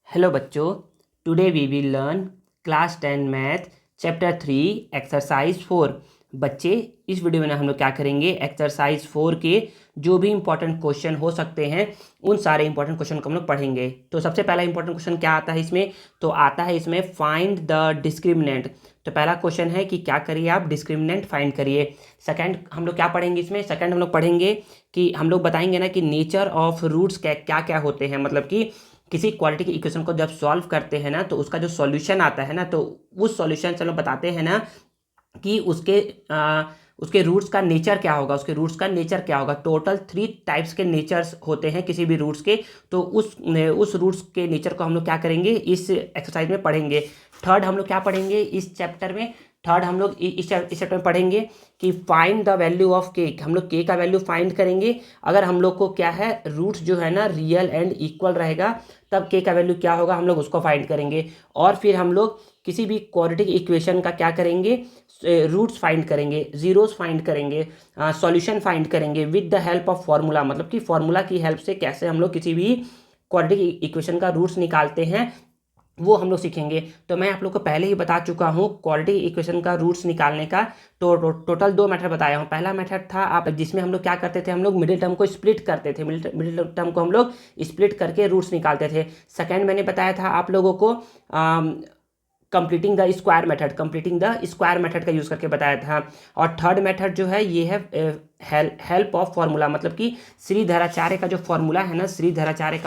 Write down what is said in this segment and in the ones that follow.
Hello बच्चों, today we will learn class 10 math chapter 3 exercise 4। बच्चे, इस वीडियो में हम लोग क्या करेंगे, एक्सरसाइज 4 के जो भी इंपॉर्टेंट क्वेश्चन हो सकते हैं उन सारे इंपॉर्टेंट क्वेश्चन को हम लोग पढ़ेंगे। तो सबसे पहला इंपॉर्टेंट क्वेश्चन क्या आता है इसमें, तो आता है इसमें फाइंड द डिस्क्रिमिनेंट। तो पहला क्वेश्चन है कि क्या करिए, आप डिस्क्रिमिनेंट फाइंड करिए। सेकंड हम लोग क्या पढ़ेंगे इसमें, सेकंड हम लोग पढ़ेंगे कि हम लोग बताएंगे ना कि नेचर ऑफ रूट्स क्या क्या होते हैं, मतलब कि किसी क्वाड्रेटिक की इक्वेशन को जब सॉल्व करते हैं ना तो उसका जो सॉल्यूशन आता है ना, तो उस सॉल्यूशन से हम लोग बताते हैं ना कि उसके रूट्स का नेचर क्या होगा, उसके रूट्स का नेचर क्या होगा। टोटल 3 टाइप्स के नेचर्स होते हैं किसी भी रूट्स के, तो उस रूट्स के नेचर को हम लोग क्या करेंगे, इस एक्सरसाइज में पढ़ेंगे। थर्ड हम लोग क्या पढ़ेंगे इस चैप्टर में, थर्ड हम लोग इस चैप्टर में पढ़ेंगे कि फाइंड द वैल्यू ऑफ के। हम लोग के का वैल्यू फाइंड करेंगे। अगर हम लोग को क्या है, रूट्स जो है ना रियल एंड इक्वल रहेगा, तब के का वैल्यू क्या होगा हम लोग उसको फाइंड करेंगे। और फिर हम लोग किसी भी क्वाड्रेटिक इक्वेशन का क्या करेंगे, रूट्स फाइंड करेंगे, जीरोस फाइंड करेंगे, सॉल्यूशन फाइंड करेंगे with the help of formula. मतलब कि फार्मूला की हेल्प से कैसे हम लोग किसी भी क्वाड्रेटिक इक्वेशन का रूट्स निकालते हैं वो हम लोग सीखेंगे। तो मैं आप लोग को पहले ही बता चुका हूँ क्वाड्रेटिक इक्वेशन का रूट्स निकालने का। टोटल 2 मेथड बताया हूँ। पहला मेथड था आप जिसमें हम लोग क्या करते थे, हम लोग मिडिल टर्म को स्प्लिट करते थे, मिडिल टर्म को हम लोग स्प्लिट करके रूट्स निकालते थे। सेकेंड मैंने बताया था आप लोगों को कंप्लीटिंग द स्क्वायर मेथड का यूज़ करके बताया था। और थर्ड मेथड जो है ये है हेल्प ऑफ फार्मूला, मतलब कि श्रीधराचार्य का जो फार्मूला है ना, श्रीधराचार्य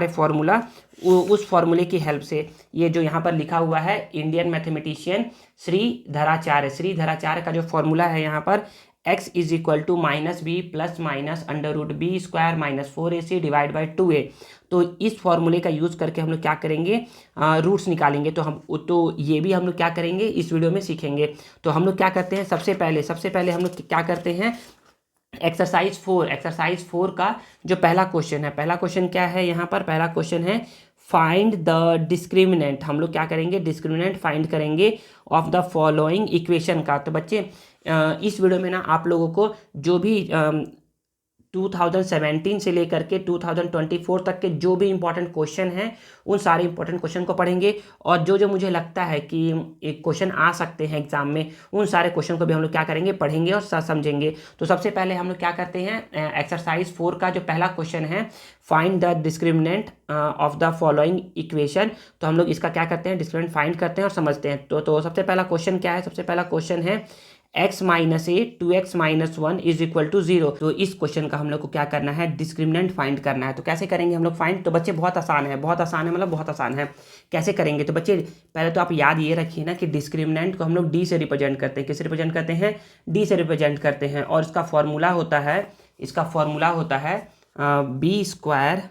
फार्मूला, उस फार्मूले की हेल्प से, ये जो यहाँ पर लिखा हुआ है इंडियन मैथमेटिशियन श्रीधराचार्य का जो फार्मूला है यहाँ पर, x is equal to -b plus minus √b² -4ac divide by 2a। तो इस फॉर्मूले का यूज़ करके हम लोग क्या करेंगे, रूट्स निकालेंगे। तो ये भी हम लोग क्या करेंगे इस वीडियो में सीखेंगे। तो हम लोग क्या करते हैं, सबसे पहले हम लोग क्या करते हैं, एक्सरसाइज 4 का जो पहला क्वेश्चन है, पहला क्वेश्चन क्या है यहाँ पर, पहला क्वेश्चन है फाइंड द डिस्क्रिमिनेंट। हम लोग क्या करेंगे, डिस्क्रिमिनेंट फाइंड करेंगे ऑफ द फॉलोइंग इक्वेशन का। तो बच्चे इस वीडियो में ना आप लोगों को जो भी 2017 से लेकर के 2024 तक के जो भी इंपॉर्टेंट क्वेश्चन हैं उन सारे इंपॉर्टेंट क्वेश्चन को पढ़ेंगे। और जो मुझे लगता है कि एक क्वेश्चन आ सकते हैं एग्जाम में, उन सारे क्वेश्चन को भी हम लोग क्या करेंगे, पढ़ेंगे और समझेंगे। तो सबसे पहले हम लोग क्या करते हैं, एक्सरसाइज 4 का जो पहला क्वेश्चन है find the discriminant of the following equation. तो हम लोग इसका क्या करते हैं, डिस्क्रिमिनेंट फाइंड करते हैं और समझते हैं। तो सबसे पहला क्वेश्चन क्या है, सबसे पहला क्वेश्चन है x minus a 2x minus 1 is equal to 0। तो इस क्वेश्चन का हम लोग को क्या करना है, डिस्क्रिमिनेंट फाइंड करना है। तो कैसे करेंगे हम लोग फाइंड, तो बच्चे बहुत आसान है मतलब बहुत आसान है। कैसे करेंगे, तो बच्चे पहले तो आप याद ये रखिए ना कि डिस्क्रिमिनेंट को हम लोग डी से रिप्रेजेंट करते हैं। किससे रिप्रेजेंट करते हैं, डी से रिप्रेजेंट करते हैं। और इसका फॉर्मूला होता है b²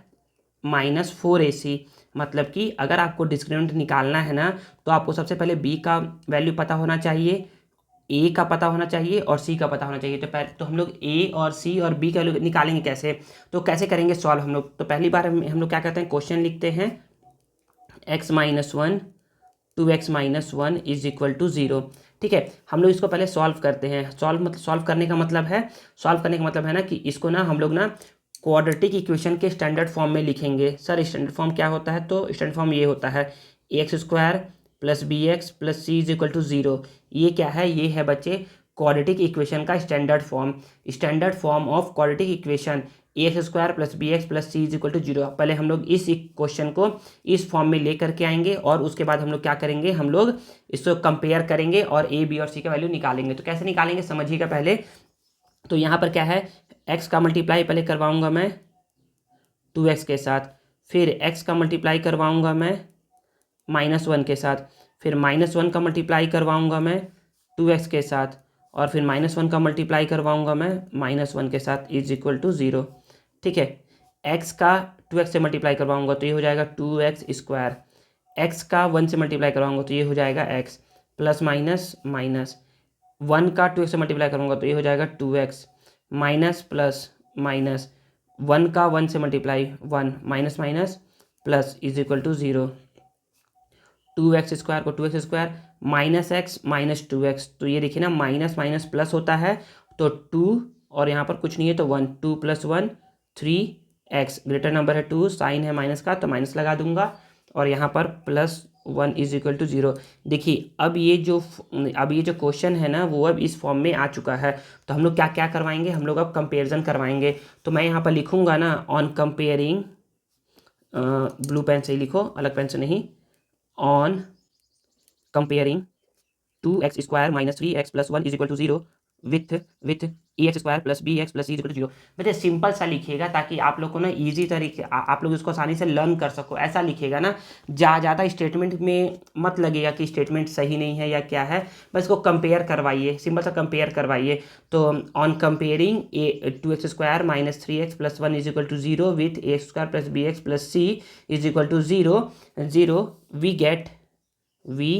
-4ac। मतलब कि अगर आपको डिस्क्रिमिनेंट निकालना है ना, तो आपको सबसे पहले b का वैल्यू पता होना चाहिए, ए का पता होना चाहिए और सी का पता होना चाहिए। तो हम लोग ए और सी और बी का निकालेंगे कैसे, तो कैसे करेंगे सॉल्व हम लोग। तो पहली बार हम लोग क्या करते हैं, क्वेश्चन लिखते हैं x minus 1 2x minus 1 is equal to 0। ठीक है, हम लोग इसको पहले सॉल्व करते हैं। सॉल्व करने का मतलब है ना कि इसको ना हम लोग ना क्वाड्रेटिक इक्वेशन के स्टैंडर्ड फॉर्म में लिखेंगे। सर स्टैंडर्ड फॉर्म क्या होता है, तो स्टैंडर्ड फॉर्म ये होता है ax² plus bx plus c is equal to 0। ये क्या है, ये है बच्चे क्वाड्रेटिक इक्वेशन का standard form of quadratic equation ax² plus bx plus c is equal to 0। पहले हम लोग इस क्वेश्चन को इस फॉर्म में लेकर के आएंगे और उसके बाद हम लोग क्या करेंगे, हम लोग इसको कंपेयर करेंगे और a b और c का वैल्यू निकालेंगे। तो कैसे निकालेंगे समझिएगा पहले। तो यहाँ पर क्या है, x का मल्टीप्लाई पहले करवाऊँगा मैं 2x के साथ, फिर x का मल्टीप्लाई करवाऊँगा मैं -1 के साथ, फिर -1 का मल्टीप्लाई करवाऊँगा मैं 2x के साथ, और फिर -1 का मल्टीप्लाई करवाऊँगा मैं -1 के साथ इज इक्वल टू 0। ठीक है, x का 2x से मल्टीप्लाई करवाऊँगा तो ये हो जाएगा 2x², x का 1 से मल्टीप्लाई करवाऊँगा तो ये हो जाएगा x, प्लस माइनस माइनस 1 का 2x से मल्टीप्लाई करूँगा तो ये हो जाएगा 2x, माइनस प्लस माइनस 1 का 1 से multiply 1 minus minus plus is equal to 0। 2x² को 2x² -x -2x, तो ये देखिए ना माइनस माइनस प्लस होता है तो 2 और यहाँ पर कुछ नहीं है तो 1, 2 + 1 3x, ग्रेटर नंबर है 2, साइन है माइनस का तो माइनस लगा दूंगा, और यहाँ पर +1 = 0। देखिए अब ये जो क्वेश्चन है ना वो अब इस फॉर्म में आ चुका है। तो हम लोग क्या क्या करवाएंगे, हम लोग अब कंपेरिजन करवाएंगे। तो मैं यहाँ पर लिखूंगा ना, ऑन कंपेयरिंग, ब्लू पेन से ही लिखो, अलग पेन से नहीं, on comparing 2x² - 3x + 1 = 0 with ax² + bx + c = 0। बच्चे सिंपल सा लिखिएगा ताकि आप लोग को ना ईजी तरीके आप लोग इसको आसानी से लर्न कर सको, ऐसा लिखिएगा ना। ज़्यादा स्टेटमेंट में मत लगेगा कि स्टेटमेंट सही नहीं है या क्या है, बस इसको कंपेयर करवाइए, सिंपल सा कंपेयर करवाइए। तो on comparing 2x² - 3x + 1 = 0 with ax² + bx + c = 0 we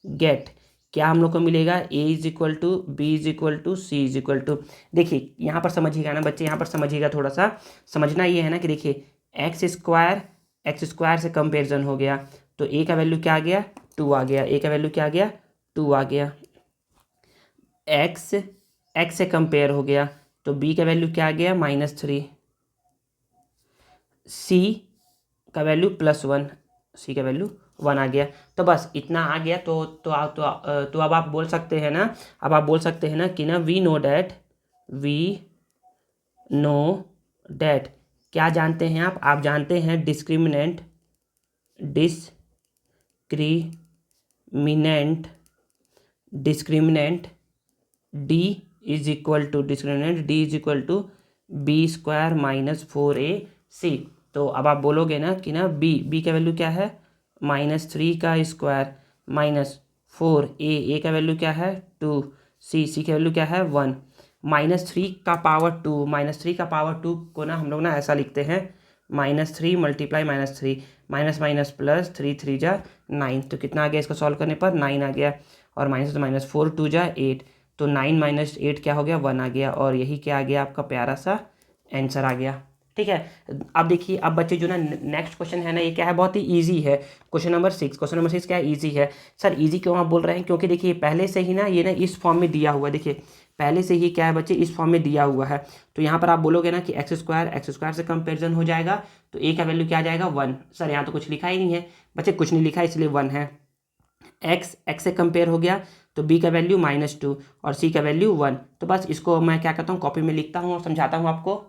get क्या हम लोग को मिलेगा, a = b = c = देखिए यहाँ पर समझिएगा ना बच्चे, यहाँ पर समझिएगा, थोड़ा सा समझना ये है ना कि देखिए x² से कंपेरिजन हो गया तो a का वैल्यू क्या आ गया, 2 आ गया, a का वैल्यू क्या आ गया, 2 आ गया। x से कंपेयर हो गया तो b का वैल्यू क्या आ गया, -3, c का वैल्यू +1, c का वैल्यू 1 आ गया। तो बस इतना आ गया। तो अब आप बोल सकते हैं ना, कि ना वी नो डैट क्या जानते हैं आप जानते हैं डिस्क्रिमिनेंट d = b² - 4ac। तो अब आप बोलोगे ना कि ना b का वैल्यू क्या है, -3 का स्क्वायर -4, a का वैल्यू क्या है 2, c का वैल्यू क्या है 1, -3 का पावर 2 को ना हम लोग ना ऐसा लिखते हैं, -3 × -3 माइनस प्लस 3 3 जा 9। तो कितना आ गया इसको सॉल्व करने पर, 9 आ गया, और -4 2 जा 8, तो 9 - 8 क्या हो गया, 1 आ गया, और यही क्या आ गया आपका प्यारा सा आंसर आ गया। ठीक है। अब देखिए, अब बच्चे जो ना नेक्स्ट क्वेश्चन है ना, ये क्या है, बहुत ही इजी है। क्वेश्चन नंबर 6 क्या है, इजी है। सर इजी क्यों आप बोल रहे हैं, क्योंकि देखिए पहले से ही ना ये ना इस फॉर्म में दिया हुआ है। देखिए पहले से ही क्या है बच्चे, इस फॉर्म में दिया हुआ है। तो यहाँ पर आप बोलोगे ना कि x² से कंपेरिजन हो जाएगा तो a का वैल्यू क्या आ जाएगा 1। सर यहाँ तो कुछ लिखा ही नहीं है बच्चे, कुछ नहीं लिखा इसलिए 1 है। x से कंपेयर हो गया तो b का वैल्यू -2 और c का वैल्यू 1। तो बस इसको मैं क्या करता हूँ, कॉपी में लिखता हूँ और समझाता हूँ आपको।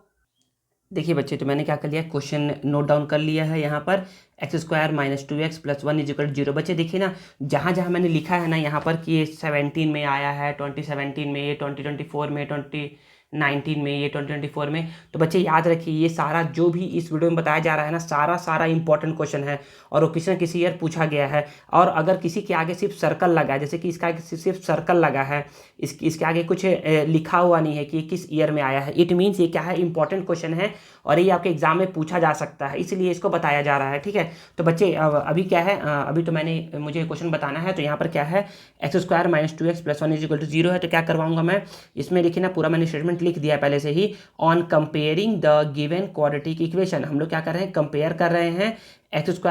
देखिए बच्चे, तो मैंने क्या कर लिया, क्वेश्चन नोट डाउन कर लिया है यहाँ पर, x² - 2x + 1 = 0। बच्चे देखिए ना, जहाँ जहाँ मैंने लिखा है ना यहाँ पर कि ये 17 में आया है, 2017 में, ये 2024 में, 2019 में, ये 2024 में, तो बच्चे याद रखिए ये सारा जो भी इस वीडियो में बताया जा रहा है ना, सारा इंपॉर्टेंट क्वेश्चन है और वो किसी न किसी ईयर पूछा गया है। और अगर किसी के आगे सिर्फ सर्कल लगा है, जैसे कि इसका आगे सिर्फ सर्कल लगा है, इसके आगे कुछ लिखा हुआ नहीं है कि किस ईयर में आया है, इट मीन्स ये क्या है, इंपॉर्टेंट क्वेश्चन है और ये आपके एग्जाम में पूछा जा सकता है, इसलिए इसको बताया जा रहा है। ठीक है। तो बच्चे अभी क्या है, अभी तो मुझे क्वेश्चन बताना है। तो यहाँ पर क्या है, x² - 2x + 1 = 0 है। तो क्या करवाऊंगा मैं, इसमें देखिए ना पूरा मैंने स्टेटमेंट लिख दिया है पहले से ही। On comparing the given quadratic equation, हम लोग क्या कर रहे हैं, कंपेयर कर रहे हैं x² -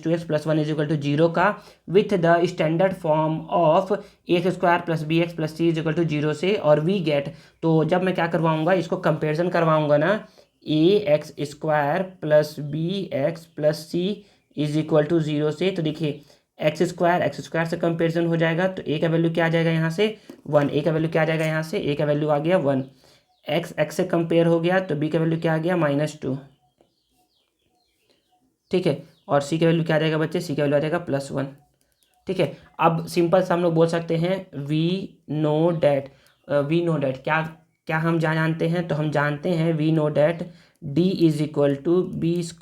2x + 1 = 0 का with the standard form of ax² + bx + c = 0 से, और वी गेट। तो जब मैं क्या करवाऊंगा, इसको कंपेरिजन करवाऊंगा ना, ax² + bx + c = 0 से, तो देखिए x² से कंपेरिजन हो जाएगा तो a का वैल्यू क्या आ जाएगा यहाँ से 1, a का वैल्यू क्या आ जाएगा यहाँ से, a का वैल्यू आ गया 1। x से कंपेयर हो गया तो b का वैल्यू क्या आ गया -2। ठीक है। और c का वैल्यू क्या आ जाएगा बच्चे, c का वैल्यू आ जाएगा +1। ठीक है। अब सिंपल सा हम लोग बोल सकते हैं वी नो डैट क्या क्या हम जानते हैं, तो हम जानते हैं we know that d = b² -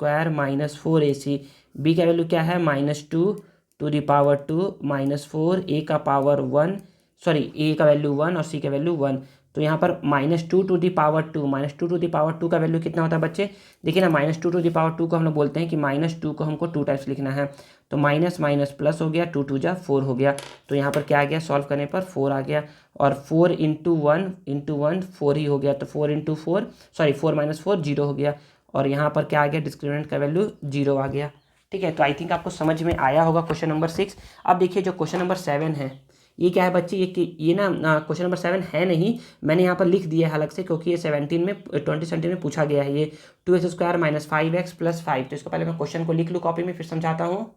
4ac। b का वैल्यू क्या है, -2 to the power 2 -4, a का पावर 1, सॉरी a का वैल्यू 1 और c का वैल्यू 1। तो यहाँ पर -2 to the power 2 का वैल्यू कितना होता है बच्चे, देखिए ना, -2 to the power 2 को हम लोग बोलते हैं कि -2 को हमको 2 टाइम्स लिखना है। तो माइनस माइनस प्लस हो गया, 2 2 जा 4 हो गया। तो यहाँ पर क्या आ गया, सॉल्व करने पर 4 आ गया, और 4 × 1 4 ही हो गया। तो 4 × 4 सॉरी 4 - 4 0 हो गया, और यहाँ पर क्या आ गया, डिस्क्रिमिनेंट का वैल्यू 0 आ गया। ठीक है। तो आई थिंक आपको समझ में आया होगा क्वेश्चन नंबर 6। अब देखिए जो क्वेश्चन नंबर 7 है, ये क्या है बच्चे, ये ना क्वेश्चन नंबर 7 है नहीं, मैंने यहाँ पर लिख दिया है अलग से, क्योंकि ये 2017 में पूछा गया है ये 2x² - 5x + 5। तो इसको पहले मैं क्वेश्चन को लिख लूँ कॉपी में, फिर समझाता हूँ।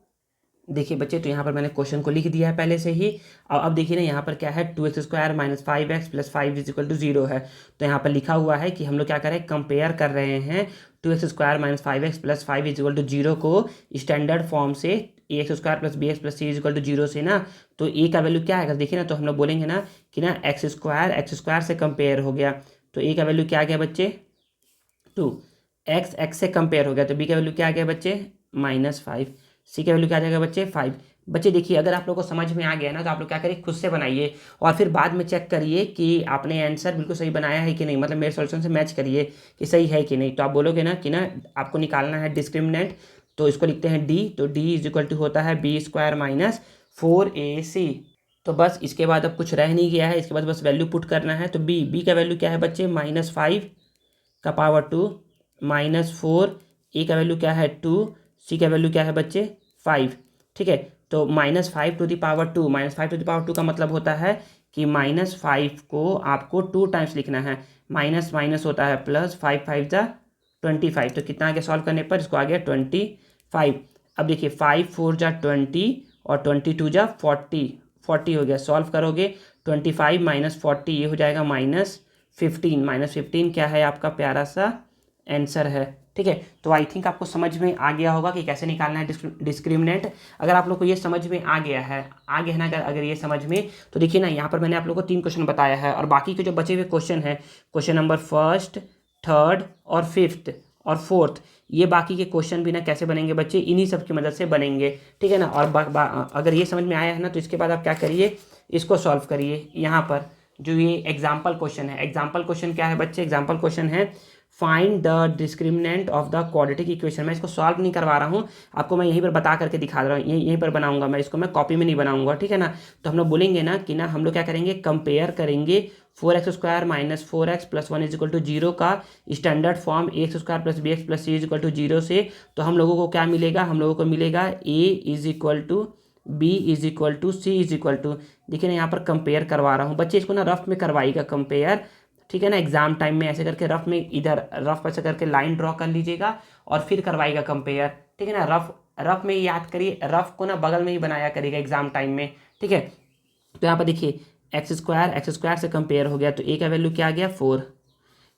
देखिए बच्चे, तो यहाँ पर मैंने क्वेश्चन को लिख दिया है पहले से ही। और अब देखिए ना, यहाँ पर क्या है, 2x² - 5x + 5 = 0 है। तो यहाँ पर लिखा हुआ है कि हम लोग क्या करें, कंपेयर कर रहे हैं 2x² - 5x + 5 = 0 को स्टैंडर्ड फॉर्म से ax² + bx + c = 0 से ना। तो a का वैल्यू क्या आएगा देखिए ना, तो हम लोग बोलेंगे ना कि ना x² से कंपेयर हो गया, तो a का वैल्यू क्या आ गया बच्चे 2, x से कंपेयर हो गया, तो b का वैल्यू क्या आ गया बच्चे -5, सी का वैल्यू क्या आ जाएगा बच्चे 5। बच्चे देखिए, अगर आप लोग को समझ में आ गया ना, तो आप लोग क्या करिए, खुद से बनाइए और फिर बाद में चेक करिए कि आपने आंसर बिल्कुल सही बनाया है कि नहीं, मतलब मेरे सॉल्यूशन से मैच करिए कि सही है कि नहीं। तो आप बोलोगे ना कि ना आपको निकालना है डिस्क्रिमिनेंट, तो इसको लिखते हैं डी, तो डी = होता है b² - 4ac। तो बस इसके बाद अब कुछ रह नहीं गया है, इसके बाद बस वैल्यू पुट करना है। तो बी का वैल्यू क्या है बच्चे -5 का पावर 2 -4, ए का वैल्यू क्या है 2, सी का वैल्यू क्या है बच्चे 5। ठीक है, तो -5 to the power 2, -5 to the power 2 का मतलब होता है कि -5 को आपको 2 टाइम्स लिखना है, माइनस माइनस होता है प्लस, 5 5 जा 25। तो कितना आ गया सॉल्व करने पर, इसको आ गया 25। अब देखिए 5 4 जा 20 और 22 जा 40 हो गया। सॉल्व करोगे 25 - 40 ये हो जाएगा -15। -15 क्या है आपका प्यारा सा आंसर है। ठीक है, तो आई थिंक आपको समझ में आ गया होगा कि कैसे निकालना है डिस्क्रिमिनेंट। अगर आप लोग को ये समझ में आ गया है ना, अगर ये समझ में, तो देखिए ना, यहाँ पर मैंने आप लोग को 3 क्वेश्चन बताया है, और बाकी के जो बचे हुए क्वेश्चन हैं, क्वेश्चन नंबर 1, 3 और 5 और 4, ये बाकी के क्वेश्चन भी ना कैसे बनेंगे बच्चे, इन्हीं सब की मदद से बनेंगे। ठीक है ना, और अगर ये समझ में आया है ना, तो इसके बाद आप क्या करिए, इसको सॉल्व करिए। यहाँ पर जो ये एग्जाम्पल क्वेश्चन है, एग्जाम्पल क्वेश्चन क्या है बच्चे, एग्जाम्पल क्वेश्चन है find the discriminant of the quadratic equation. मैं इसको सॉल्व नहीं करवा रहा हूँ आपको, मैं यहीं पर बता करके दिखा रहा हूँ, यहीं पर बनाऊंगा मैं इसको, मैं कॉपी में नहीं बनाऊंगा। ठीक है ना, तो हम लोग बोलेंगे ना कि ना हम लोग क्या करेंगे, कंपेयर करेंगे 4x² - 4x + 1 = 0 का standard form ax² + bx + c = 0 से। तो हम लोगों को क्या मिलेगा, हम लोगों को मिलेगा a = b = c = देखिए ना, यहाँ पर कंपेयर करवा रहा हूँ बच्चे, इसको ना रफ में करवाइएगा कंपेयर। ठीक है ना, एग्जाम टाइम में ऐसे करके रफ में, इधर रफ ऐसे करके लाइन ड्रॉ कर लीजिएगा और फिर करवाइएगा कंपेयर। ठीक है ना, रफ में याद करिए, रफ को ना बगल में ही बनाया करिएगा एग्जाम टाइम में। ठीक है, तो यहाँ पर देखिए x² से कंपेयर हो गया, तो a का वैल्यू क्या आ गया 4,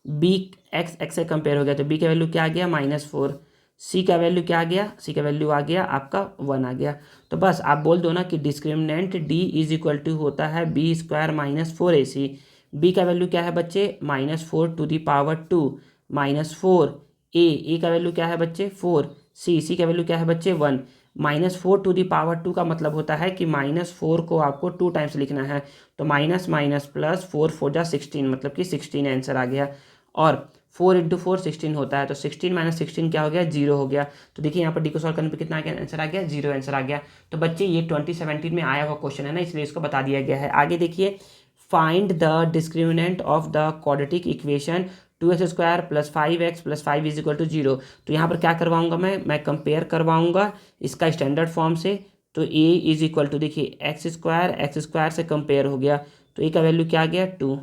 b x से कंपेयर हो गया, तो b का वैल्यू क्या आ गया -4, c का वैल्यू क्या आ गया, c का वैल्यू आ गया आपका 1 आ गया। तो बस आप बोल दो ना कि डिस्क्रिमिनेंट d = होता है b² - 4ac। b का वैल्यू क्या है बच्चे -4 to the power 2 -4, a का वैल्यू क्या है बच्चे 4, c का वैल्यू क्या है बच्चे 1। -4 to the power 2 का मतलब होता है कि -4 को आपको 2 टाइम्स लिखना है, तो माइनस माइनस प्लस 4 4 जा 16, मतलब कि 16 आंसर आ गया। और 4 × 4 16 होता है, तो 16 - 16 क्या हो गया 0 हो गया। तो देखिए यहाँ पर डी को सॉल्व करने पर कितना आ गया, आंसर आ गया 0 आंसर आ गया। तो बच्चे ये 2017 में आया हुआ क्वेश्चन है ना, इसलिए इसको बता दिया गया है। आगे देखिए, find the discriminant of the quadratic equation 2x² + 5x + 5 = 0। तो यहाँ पर क्या करवाऊंगा मैं कंपेयर करवाऊंगा इसका स्टैंडर्ड फॉर्म से। तो a = देखिए x² से कंपेयर हो गया, तो a का वैल्यू क्या आ गया 2,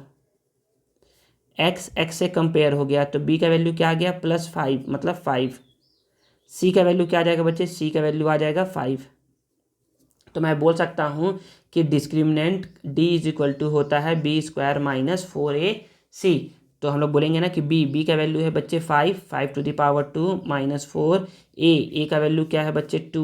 x से कंपेयर हो गया, तो b का वैल्यू क्या आ गया +5 मतलब 5, c का वैल्यू क्या आ जाएगा बच्चे, c का वैल्यू आ जाएगा 5। तो मैं बोल सकता हूँ कि डिस्क्रिमिनेंट d = होता है b² - 4ac। तो हम लोग बोलेंगे ना कि b का वैल्यू है बच्चे 5 to the power 2 -4, a का वैल्यू क्या है बच्चे 2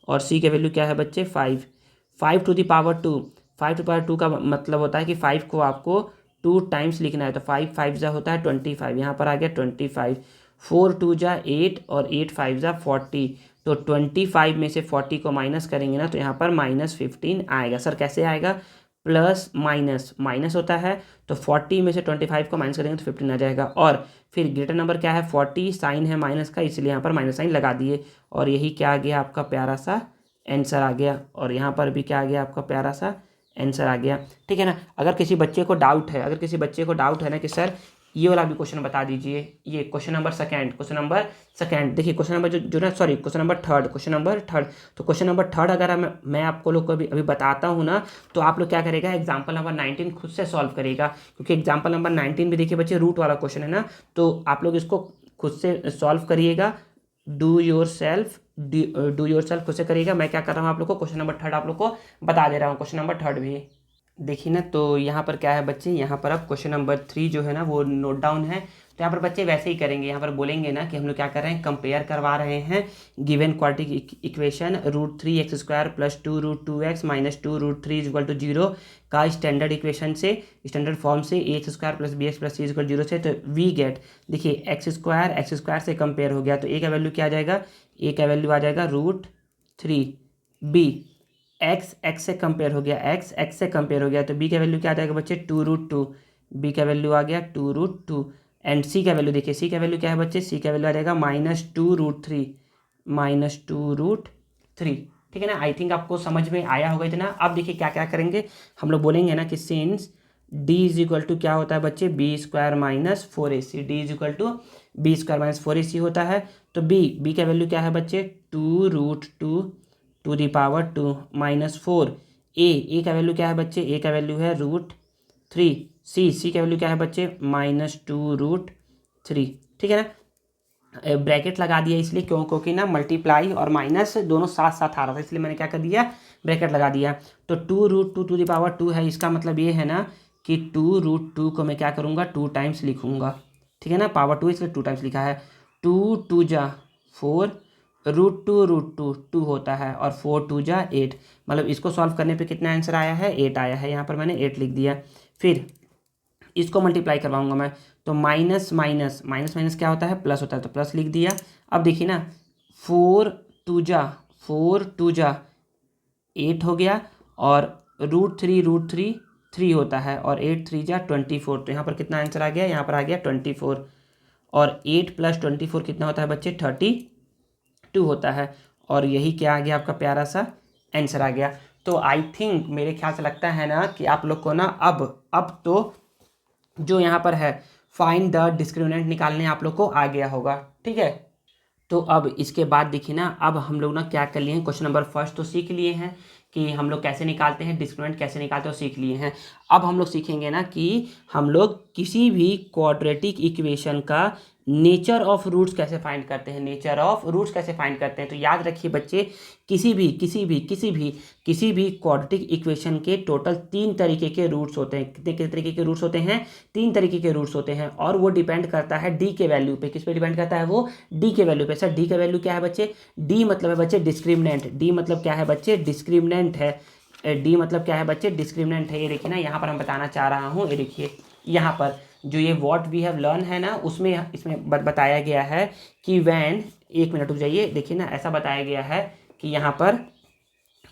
और c का वैल्यू क्या है बच्चे 5 to the power 2, 5 to the power 2 का मतलब होता है कि 5 को आपको 2 टाइम्स लिखना है, तो 5 5 जा होता है 25, यहाँ पर आ गया 25, 4 2 जा 8 और 8 5 जा 40। तो 25 में से 40 को माइनस करेंगे ना, तो यहाँ पर -15 आएगा। सर कैसे आएगा, प्लस माइनस माइनस होता है, तो 40 में से 25 को माइनस करेंगे तो 15 आ जाएगा। और फिर ग्रेटर नंबर क्या है 40, साइन है माइनस का, इसलिए यहाँ पर माइनस साइन लगा दिए, और यही क्या आ गया आपका प्यारा सा आंसर आ गया। और यहाँ पर भी क्या आ गया आपका प्यारा सा आंसर आ गया। ठीक है ना, अगर किसी बच्चे को डाउट है ना कि सर ये वाला भी क्वेश्चन बता दीजिए। ये क्वेश्चन नंबर सेकंड देखिए, क्वेश्चन नंबर जो ना सॉरी क्वेश्चन नंबर थर्ड। तो क्वेश्चन नंबर थर्ड अगर मैं आपको लोग को अभी बताता हूँ ना, तो आप लोग क्या करेगा, एग्जाम्पल नंबर 19 खुद से सॉल्व करेगा, क्योंकि एग्जाम्पल नंबर 19 भी देखिए बच्चे रूट वाला क्वेश्चन है ना, तो आप लोग इसको खुद से सॉल्व करिएगा। डू योर सेल्फ खुद से करिएगा। मैं क्या कर रहा हूँ आप लोग को क्वेश्चन नंबर थर्ड आप लोग को बता दे रहा हूँ, क्वेश्चन नंबर थर्ड भी देखिए ना। तो यहाँ पर क्या है बच्चे, यहाँ पर अब क्वेश्चन नंबर 3 जो है ना वो नोट डाउन है। तो यहाँ पर बच्चे वैसे ही करेंगे, यहाँ पर बोलेंगे ना कि हम लोग क्या कर रहे हैं, कंपेयर करवा रहे हैं given quadratic equation √3x² + 2√2x - 2√3 = 0 का स्टैंडर्ड इक्वेशन से, स्टैंडर्ड फॉर्म से ax² + bx + c = 0 से। तो वी गेट, देखिए x² से कंपेयर हो गया, तो a का वैल्यू क्या आ जाएगा, a का वैल्यू आ जाएगा √3। b x से कंपेयर हो गया, x से कंपेयर हो गया, तो b का वैल्यू क्या आ जाएगा बच्चे 2√2। b का वैल्यू आ गया 2√2। एंड c का वैल्यू देखिए, c का वैल्यू क्या है बच्चे, c का वैल्यू आ जाएगा -2√3। ठीक है ना। आई थिंक आपको समझ में आया होगा इतना। अब देखिए क्या क्या करेंगे, हम लोग बोलेंगे ना कि सिंस d = क्या होता है बच्चे, b² - 4ac। d = b² - 4ac होता है। तो b का वैल्यू क्या है बच्चे, 2√2 टू दी पावर 2 -4। ए का वैल्यू क्या है बच्चे, ए का वैल्यू है √3। सी का वैल्यू क्या है बच्चे, -2√3। ठीक है ना। ब्रैकेट लगा दिया इसलिए क्योंकि ना मल्टीप्लाई और माइनस दोनों साथ साथ आ रहा था, इसलिए मैंने क्या कर दिया, ब्रैकेट लगा दिया। तो 2√2 टू दी पावर 2 है, इसका मतलब ये है ना कि 2√2 को मैं क्या करूँगा, 2 टाइम्स लिखूँगा। ठीक है ना, पावर 2 इसलिए 2 टाइम्स लिखा है। 2 2 जा 4, √2 2 होता है, और 4 2 जा 8, मतलब इसको सॉल्व करने पे कितना आंसर आया है, 8 आया है। यहाँ पर मैंने 8 लिख दिया। फिर इसको मल्टीप्लाई करवाऊंगा मैं, तो माइनस माइनस माइनस माइनस क्या होता है, प्लस होता है, तो प्लस लिख दिया। अब देखिए ना, 4 2 जा 8 हो गया, और √3 3 होता है, और 8 3 जा 24। तो यहाँ पर कितना आंसर आ गया, यहाँ पर आ गया 24। और 8 + 24 कितना होता है बच्चे, 32 होता है। और यही क्या आ गया, आपका प्यारा सा आंसर आ गया। तो आई थिंक मेरे ख्याल से लगता है ना कि आप लोग को ना अब तो जो यहाँ पर है फाइंड द डिस्क्रिमिनेंट निकालने आप लोग को आ गया होगा। ठीक है। तो अब इसके बाद देखिए ना, अब हम लोग ना क्या कर लिए हैं, क्वेश्चन नंबर फर्स्ट तो सीख लिए हैं कि हम लोग कैसे निकालते हैं डिस्क्रिमिनेंट, कैसे निकालते हैं, सीख लिए हैं। अब हम लोग सीखेंगे ना कि हम लोग किसी भी क्वाड्रेटिक इक्वेशन का नेचर ऑफ रूट्स कैसे फाइंड करते हैं, नेचर ऑफ रूट्स कैसे फाइंड करते हैं। तो याद रखिए बच्चे, किसी भी क्वाड्रेटिक इक्वेशन के टोटल 3 तरीके के रूट्स होते हैं। कितने कितने तरीके के रूट्स होते हैं, 3 तरीके के रूट्स होते हैं, और वो डिपेंड करता है डी के वैल्यू पे। किस पे डिपेंड करता है वो, डी के वैल्यू पे। सर डी का वैल्यू क्या है बच्चे, डी मतलब है बच्चे डिस्क्रिमिनेंट। डी मतलब क्या है बच्चे, डिस्क्रिमिनेंट है। डी मतलब क्या है बच्चे, डिस्क्रिमिनेंट है। ये देखिए ना, यहाँ पर हम बताना चाह रहा हूँ, ये देखिए यहाँ पर जो ये व्हाट वी हैव लर्न है ना, उसमें इसमें बताया गया है कि व्हेन, एक मिनट रुक जाइए, देखिए ना ऐसा बताया गया है कि यहाँ पर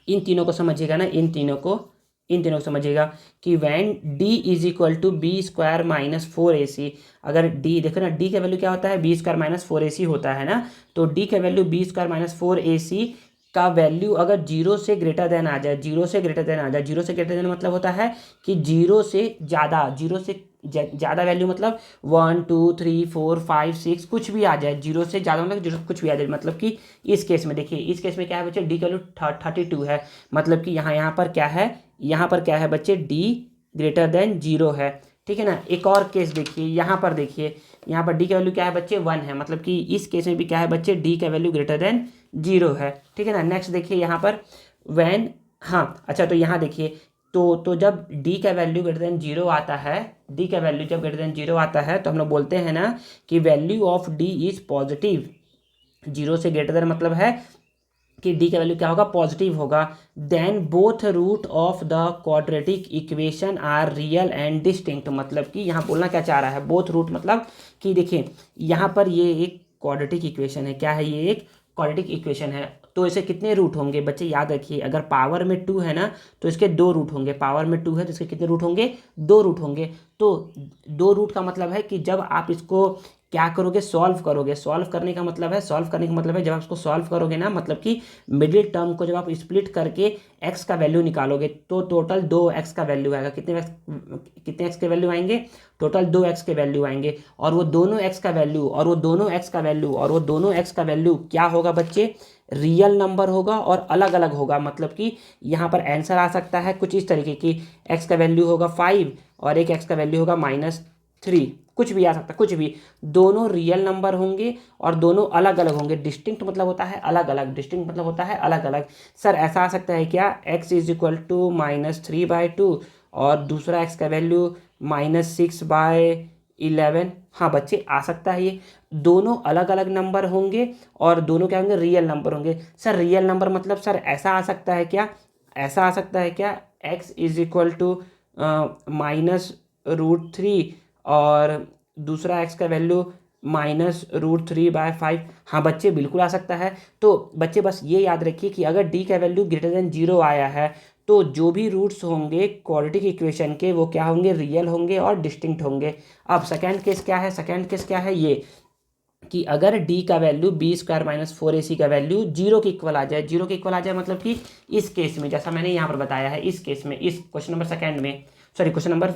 इन तीनों को समझिएगा ना, इन तीनों को समझिएगा कि व्हेन d = b² - 4ac। अगर d देखो ना, d का वैल्यू क्या होता है, b² - 4ac होता है ना। तो d का वैल्यू b² - 4ac का वैल्यू अगर 0 से ग्रेटर देन आ जाए, 0 से ग्रेटर देन मतलब होता है कि 0 से ज़्यादा वैल्यू, मतलब 1 2 3 4 5 6 कुछ भी आ जाए, 0 से ज़्यादा मतलब 0 कुछ भी आ जाए। मतलब कि इस केस में देखिए, इस केस में क्या है बच्चे, डी का वैल्यू 32 है, मतलब कि यहाँ पर क्या है बच्चे, डी > 0 है। ठीक है ना। एक और केस देखिए, यहाँ पर देखिए, यहाँ पर डी का वैल्यू क्या है बच्चे, 1 है, मतलब कि इस केस में भी क्या है बच्चे, डी का वैल्यू > 0 है। ठीक है ना। नेक्स्ट देखिए यहाँ पर व्हेन, हाँ अच्छा, तो यहाँ देखिए, तो जब d का वैल्यू > 0 आता है, d का वैल्यू जब > 0 आता है, तो हम लोग बोलते हैं ना कि value of d is positive. 0 से ग्रेटर मतलब है कि d का वैल्यू क्या होगा, पॉजिटिव होगा। Then both root of the quadratic equation are real and distinct. मतलब कि यहाँ बोलना क्या चाह रहा है, बोथ रूट मतलब कि देखिए यहाँ पर ये एक क्वाड्रेटिक इक्वेशन है। क्या है, ये एक क्वाड्रेटिक इक्वेशन है। तो इसे कितने रूट होंगे बच्चे, याद रखिए, अगर पावर में 2 है ना तो इसके 2 रूट होंगे। पावर में 2 है तो इसके कितने रूट होंगे, 2 रूट होंगे। तो 2 रूट का मतलब है कि जब आप इसको क्या करोगे, सॉल्व करोगे। सॉल्व करने का मतलब है, सॉल्व करने का मतलब है जब आप इसको सॉल्व करोगे ना, मतलब कि मिडिल टर्म को जब आप स्प्लिट करके एक्स का वैल्यू निकालोगे तो टोटल 2x का वैल्यू आएगा। कितने एक्स के वैल्यू आएंगे, टोटल 2x के वैल्यू आएंगे। और वो दोनों x का वैल्यू और वो दोनों x का वैल्यू और वो दोनों x का वैल्यू क्या होगा बच्चे, रियल नंबर होगा और अलग अलग होगा। मतलब कि यहाँ पर आंसर आ सकता है कुछ इस तरीके की, x का वैल्यू होगा 5 और एक x का वैल्यू होगा -3, कुछ भी आ सकता है, कुछ भी। दोनों रियल नंबर होंगे और दोनों अलग अलग होंगे। डिस्टिंक्ट मतलब होता है अलग अलग, डिस्टिंक्ट मतलब होता है अलग अलग। सर ऐसा आ सकता है क्या, x इज इक्वल टू -3/2 और दूसरा x का वैल्यू -6/11। हाँ बच्चे आ सकता है ये, दोनों अलग अलग नंबर होंगे और दोनों क्या होंगे, रियल नंबर होंगे। सर रियल नंबर मतलब सर ऐसा आ सकता है क्या, ऐसा आ सकता है क्या, x इज इक्वल टू -√3 और दूसरा x का वैल्यू -√3/5। हाँ बच्चे बिल्कुल आ सकता है। तो बच्चे बस ये याद रखिए कि अगर d का वैल्यू ग्रेटर देन 0 आया है तो जो भी रूट्स होंगे क्वाड्रेटिक इक्वेशन के वो क्या होंगे, रियल होंगे और डिस्टिंक्ट होंगे। अब सेकंड केस क्या है, सेकंड केस क्या है ये कि अगर d का वैल्यू b² - 4ac का वैल्यू 0 के इक्वल आ जाए, 0 के इक्वल आ जाए मतलब कि इस केस में जैसा मैंने यहाँ पर बताया है, इस केस में, इस क्वेश्चन नंबर सेकंड में, सॉरी क्वेश्चन नंबर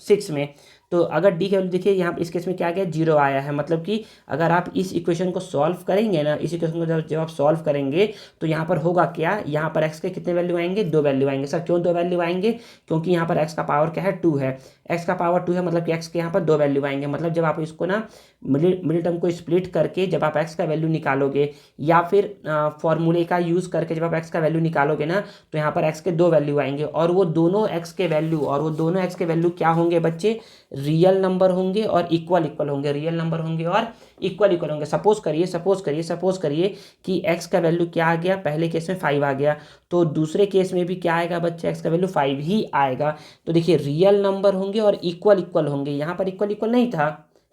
6 में, तो अगर डी का वैल्यू देखिए यहाँ इस केस में क्या आ गया, 0 आया है। मतलब कि अगर आप इस इक्वेशन को सॉल्व करेंगे ना, इस इक्वेशन को जब आप सॉल्व करेंगे तो यहाँ पर होगा क्या, यहाँ पर एक्स के कितने वैल्यू आएंगे, 2 वैल्यू आएंगे। सर क्यों 2 वैल्यू आएंगे, क्योंकि यहाँ पर एक्स का पावर क्या है, 2 है। एक्स का पावर 2 है मतलब कि एक्स के यहाँ पर 2 वैल्यू आएंगे। मतलब जब आप इसको ना मिडिल टर्म को स्प्लिट करके जब आप एक्स का वैल्यू निकालोगे या फिर फॉर्मूले का यूज़ करके जब आप एक्स का वैल्यू निकालोगे ना, तो यहाँ पर एक्स के 2 वैल्यू आएंगे और वो दोनों एक्स के वैल्यू और वो दोनों एक्स के वैल्यू क्या होंगे बच्चे, रियल नंबर होंगे और इक्वल इक्वल होंगे, रियल नंबर होंगे और इक्वल इक्वल होंगे। सपोज करिए कि x का वैल्यू क्या आ गया, पहले केस में 5 आ गया, तो दूसरे केस में भी क्या आएगा बच्चे, x का वैल्यू 5 ही आएगा। तो देखिए रियल नंबर होंगे और इक्वल इक्वल होंगे। यहाँ पर इक्वल इक्वल नहीं था,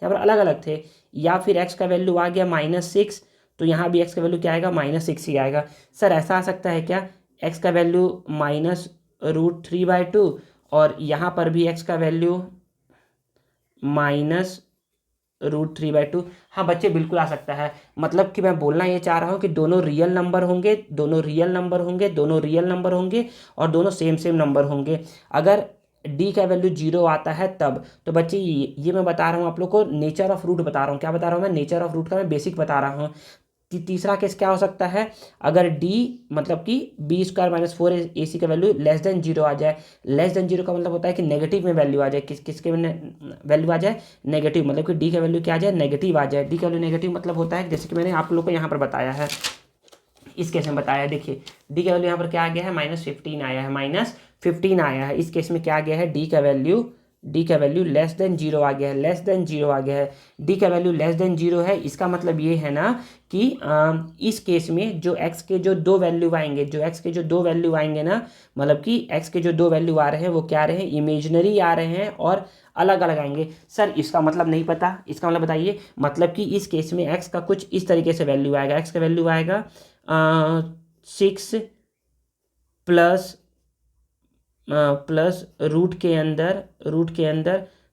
यहाँ पर अलग अलग थे। या फिर x का वैल्यू आ गया -6, तो यहाँ भी x का वैल्यू क्या आएगा, -6 ही आएगा। सर ऐसा आ सकता है क्या, x का वैल्यू -√3/2 और यहाँ पर भी x का वैल्यू -√3/2। हाँ बच्चे बिल्कुल आ सकता है। मतलब कि मैं बोलना ये चाह रहा हूँ कि दोनों रियल नंबर होंगे, दोनों रियल नंबर होंगे, दोनों रियल नंबर होंगे और दोनों सेम सेम नंबर होंगे। अगर डी का वैल्यू 0 आता है तब, तो बच्चे ये मैं बता रहा हूँ आप लोग को, नेचर ऑफ रूट बता रहा हूँ। क्या बता रहा हूँ मैं, नेचर ऑफ रूट का मैं बेसिक बता रहा हूँ। तीसरा केस क्या हो सकता है, अगर d मतलब कि b² - 4ac का वैल्यू लेस देन 0 आ जाए। लेस देन 0 का मतलब होता है कि नेगेटिव में वैल्यू आ जाए, किसके वैल्यू आ जाए, नेगेटिव। मतलब कि d का वैल्यू क्या आ जाए, नेगेटिव आ जाए। d का वैल्यू नेगेटिव मतलब होता है जैसे कि मैंने आप लोग को यहाँ पर बताया है, इस केस में बताया है। देखिए d का वैल्यू यहाँ पर क्या आ गया है, -15 आया है, -15 आया है। इस केस में क्या आ गया है, d का वैल्यू लेस देन 0 आ गया है, लेस देन 0 आ गया है। d का वैल्यू लेस देन 0 है, इसका मतलब ये है ना कि इस केस में जो x के जो 2 वैल्यू आएंगे, जो x के जो 2 वैल्यू आएंगे ना, मतलब कि x के जो 2 वैल्यू आ रहे हैं वो क्या आ रहे हैं, इमेजनरी आ रहे हैं और अलग अलग आएंगे। सर इसका मतलब नहीं पता, इसका मतलब बताइए। मतलब कि इस केस में x का कुछ इस तरीके से वैल्यू आएगा, x का वैल्यू आएगा 6 प्लस रूट के अंदर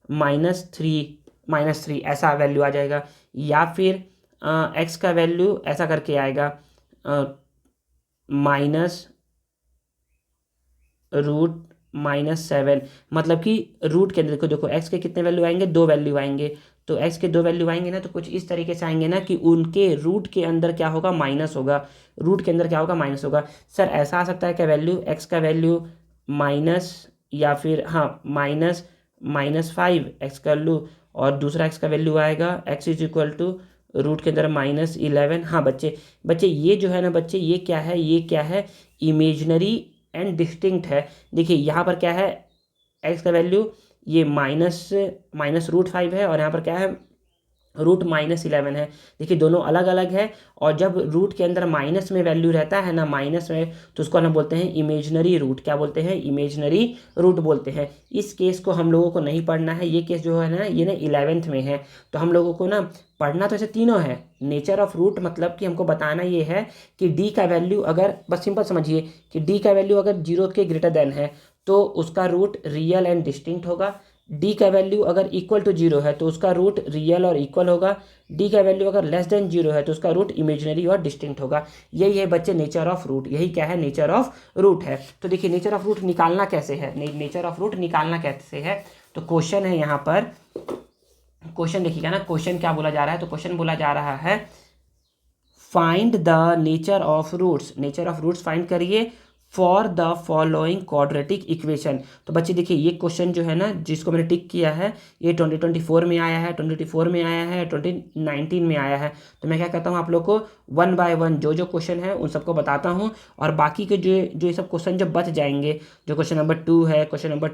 -3 ऐसा वैल्यू आ जाएगा। या फिर x का वैल्यू ऐसा करके आएगा -√-7। मतलब कि रूट के अंदर देखो x के कितने वैल्यू आएंगे, 2 वैल्यू आएंगे। तो x के 2 वैल्यू आएंगे ना, तो कुछ इस तरीके से आएंगे ना कि उनके रूट के अंदर क्या होगा, माइनस होगा। रूट के अंदर क्या होगा, माइनस होगा। सर ऐसा आ सकता है क्या, वैल्यू x का वैल्यू माइनस या फिर हाँ -5 एक्स कर लूँ और दूसरा x का वैल्यू आएगा x is equal to root के अंदर -11। हाँ बच्चे ये जो है ना बच्चे, ये क्या है, ये क्या है, इमेजनरी एंड डिस्टिंक्ट है। देखिए यहाँ पर क्या है, x का वैल्यू ये -√5 है और यहाँ पर क्या है, √-11 है। देखिए दोनों अलग अलग है और जब रूट के अंदर माइनस में वैल्यू रहता है ना, माइनस में, तो उसको हम बोलते हैं इमेजनरी रूट। क्या बोलते हैं, इमेजनरी रूट बोलते हैं। इस केस को हम लोगों को नहीं पढ़ना है, ये केस जो है ना ये ना 11th में है। तो हम लोगों को ना पढ़ना तो ऐसे तीनों है। नेचर ऑफ रूट मतलब कि हमको बताना ये है कि डी का वैल्यू अगर, बस सिंपल समझिए कि डी का वैल्यू अगर 0 के ग्रेटर देन है तो उसका रूट रियल एंड डिस्टिंक्ट होगा। डी का वैल्यू अगर इक्वल टू जीरो है तो उसका रूट रियल और इक्वल होगा, डी का वैल्यू अगर लेस देन जीरो है तो उसका रूट इमेजिनरी और डिस्टिंक्ट होगा। यही है बच्चे नेचर ऑफ रूट, यही क्या है, नेचर ऑफ रूट है। तो देखिए नेचर ऑफ रूट निकालना कैसे है, नेचर ऑफ रूट निकालना कैसे है, तो क्वेश्चन है यहाँ पर, क्वेश्चन देखिएगा ना, क्वेश्चन क्या बोला जा रहा है, तो क्वेश्चन बोला जा रहा है find the nature of roots, nature of roots find करिए for the following quadratic equation. तो बच्चे देखिए ये क्वेश्चन जो है ना जिसको मैंने टिक किया है ये 2024 में आया है, 2024 में आया है, 2019 में आया है। तो मैं क्या करता हूँ आप लोग को वन बाय वन जो जो क्वेश्चन है उन सबको बताता हूँ, और बाकी के जो जो ये सब क्वेश्चन जब बच जाएंगे, जो क्वेश्चन नंबर 2 है, क्वेश्चन नंबर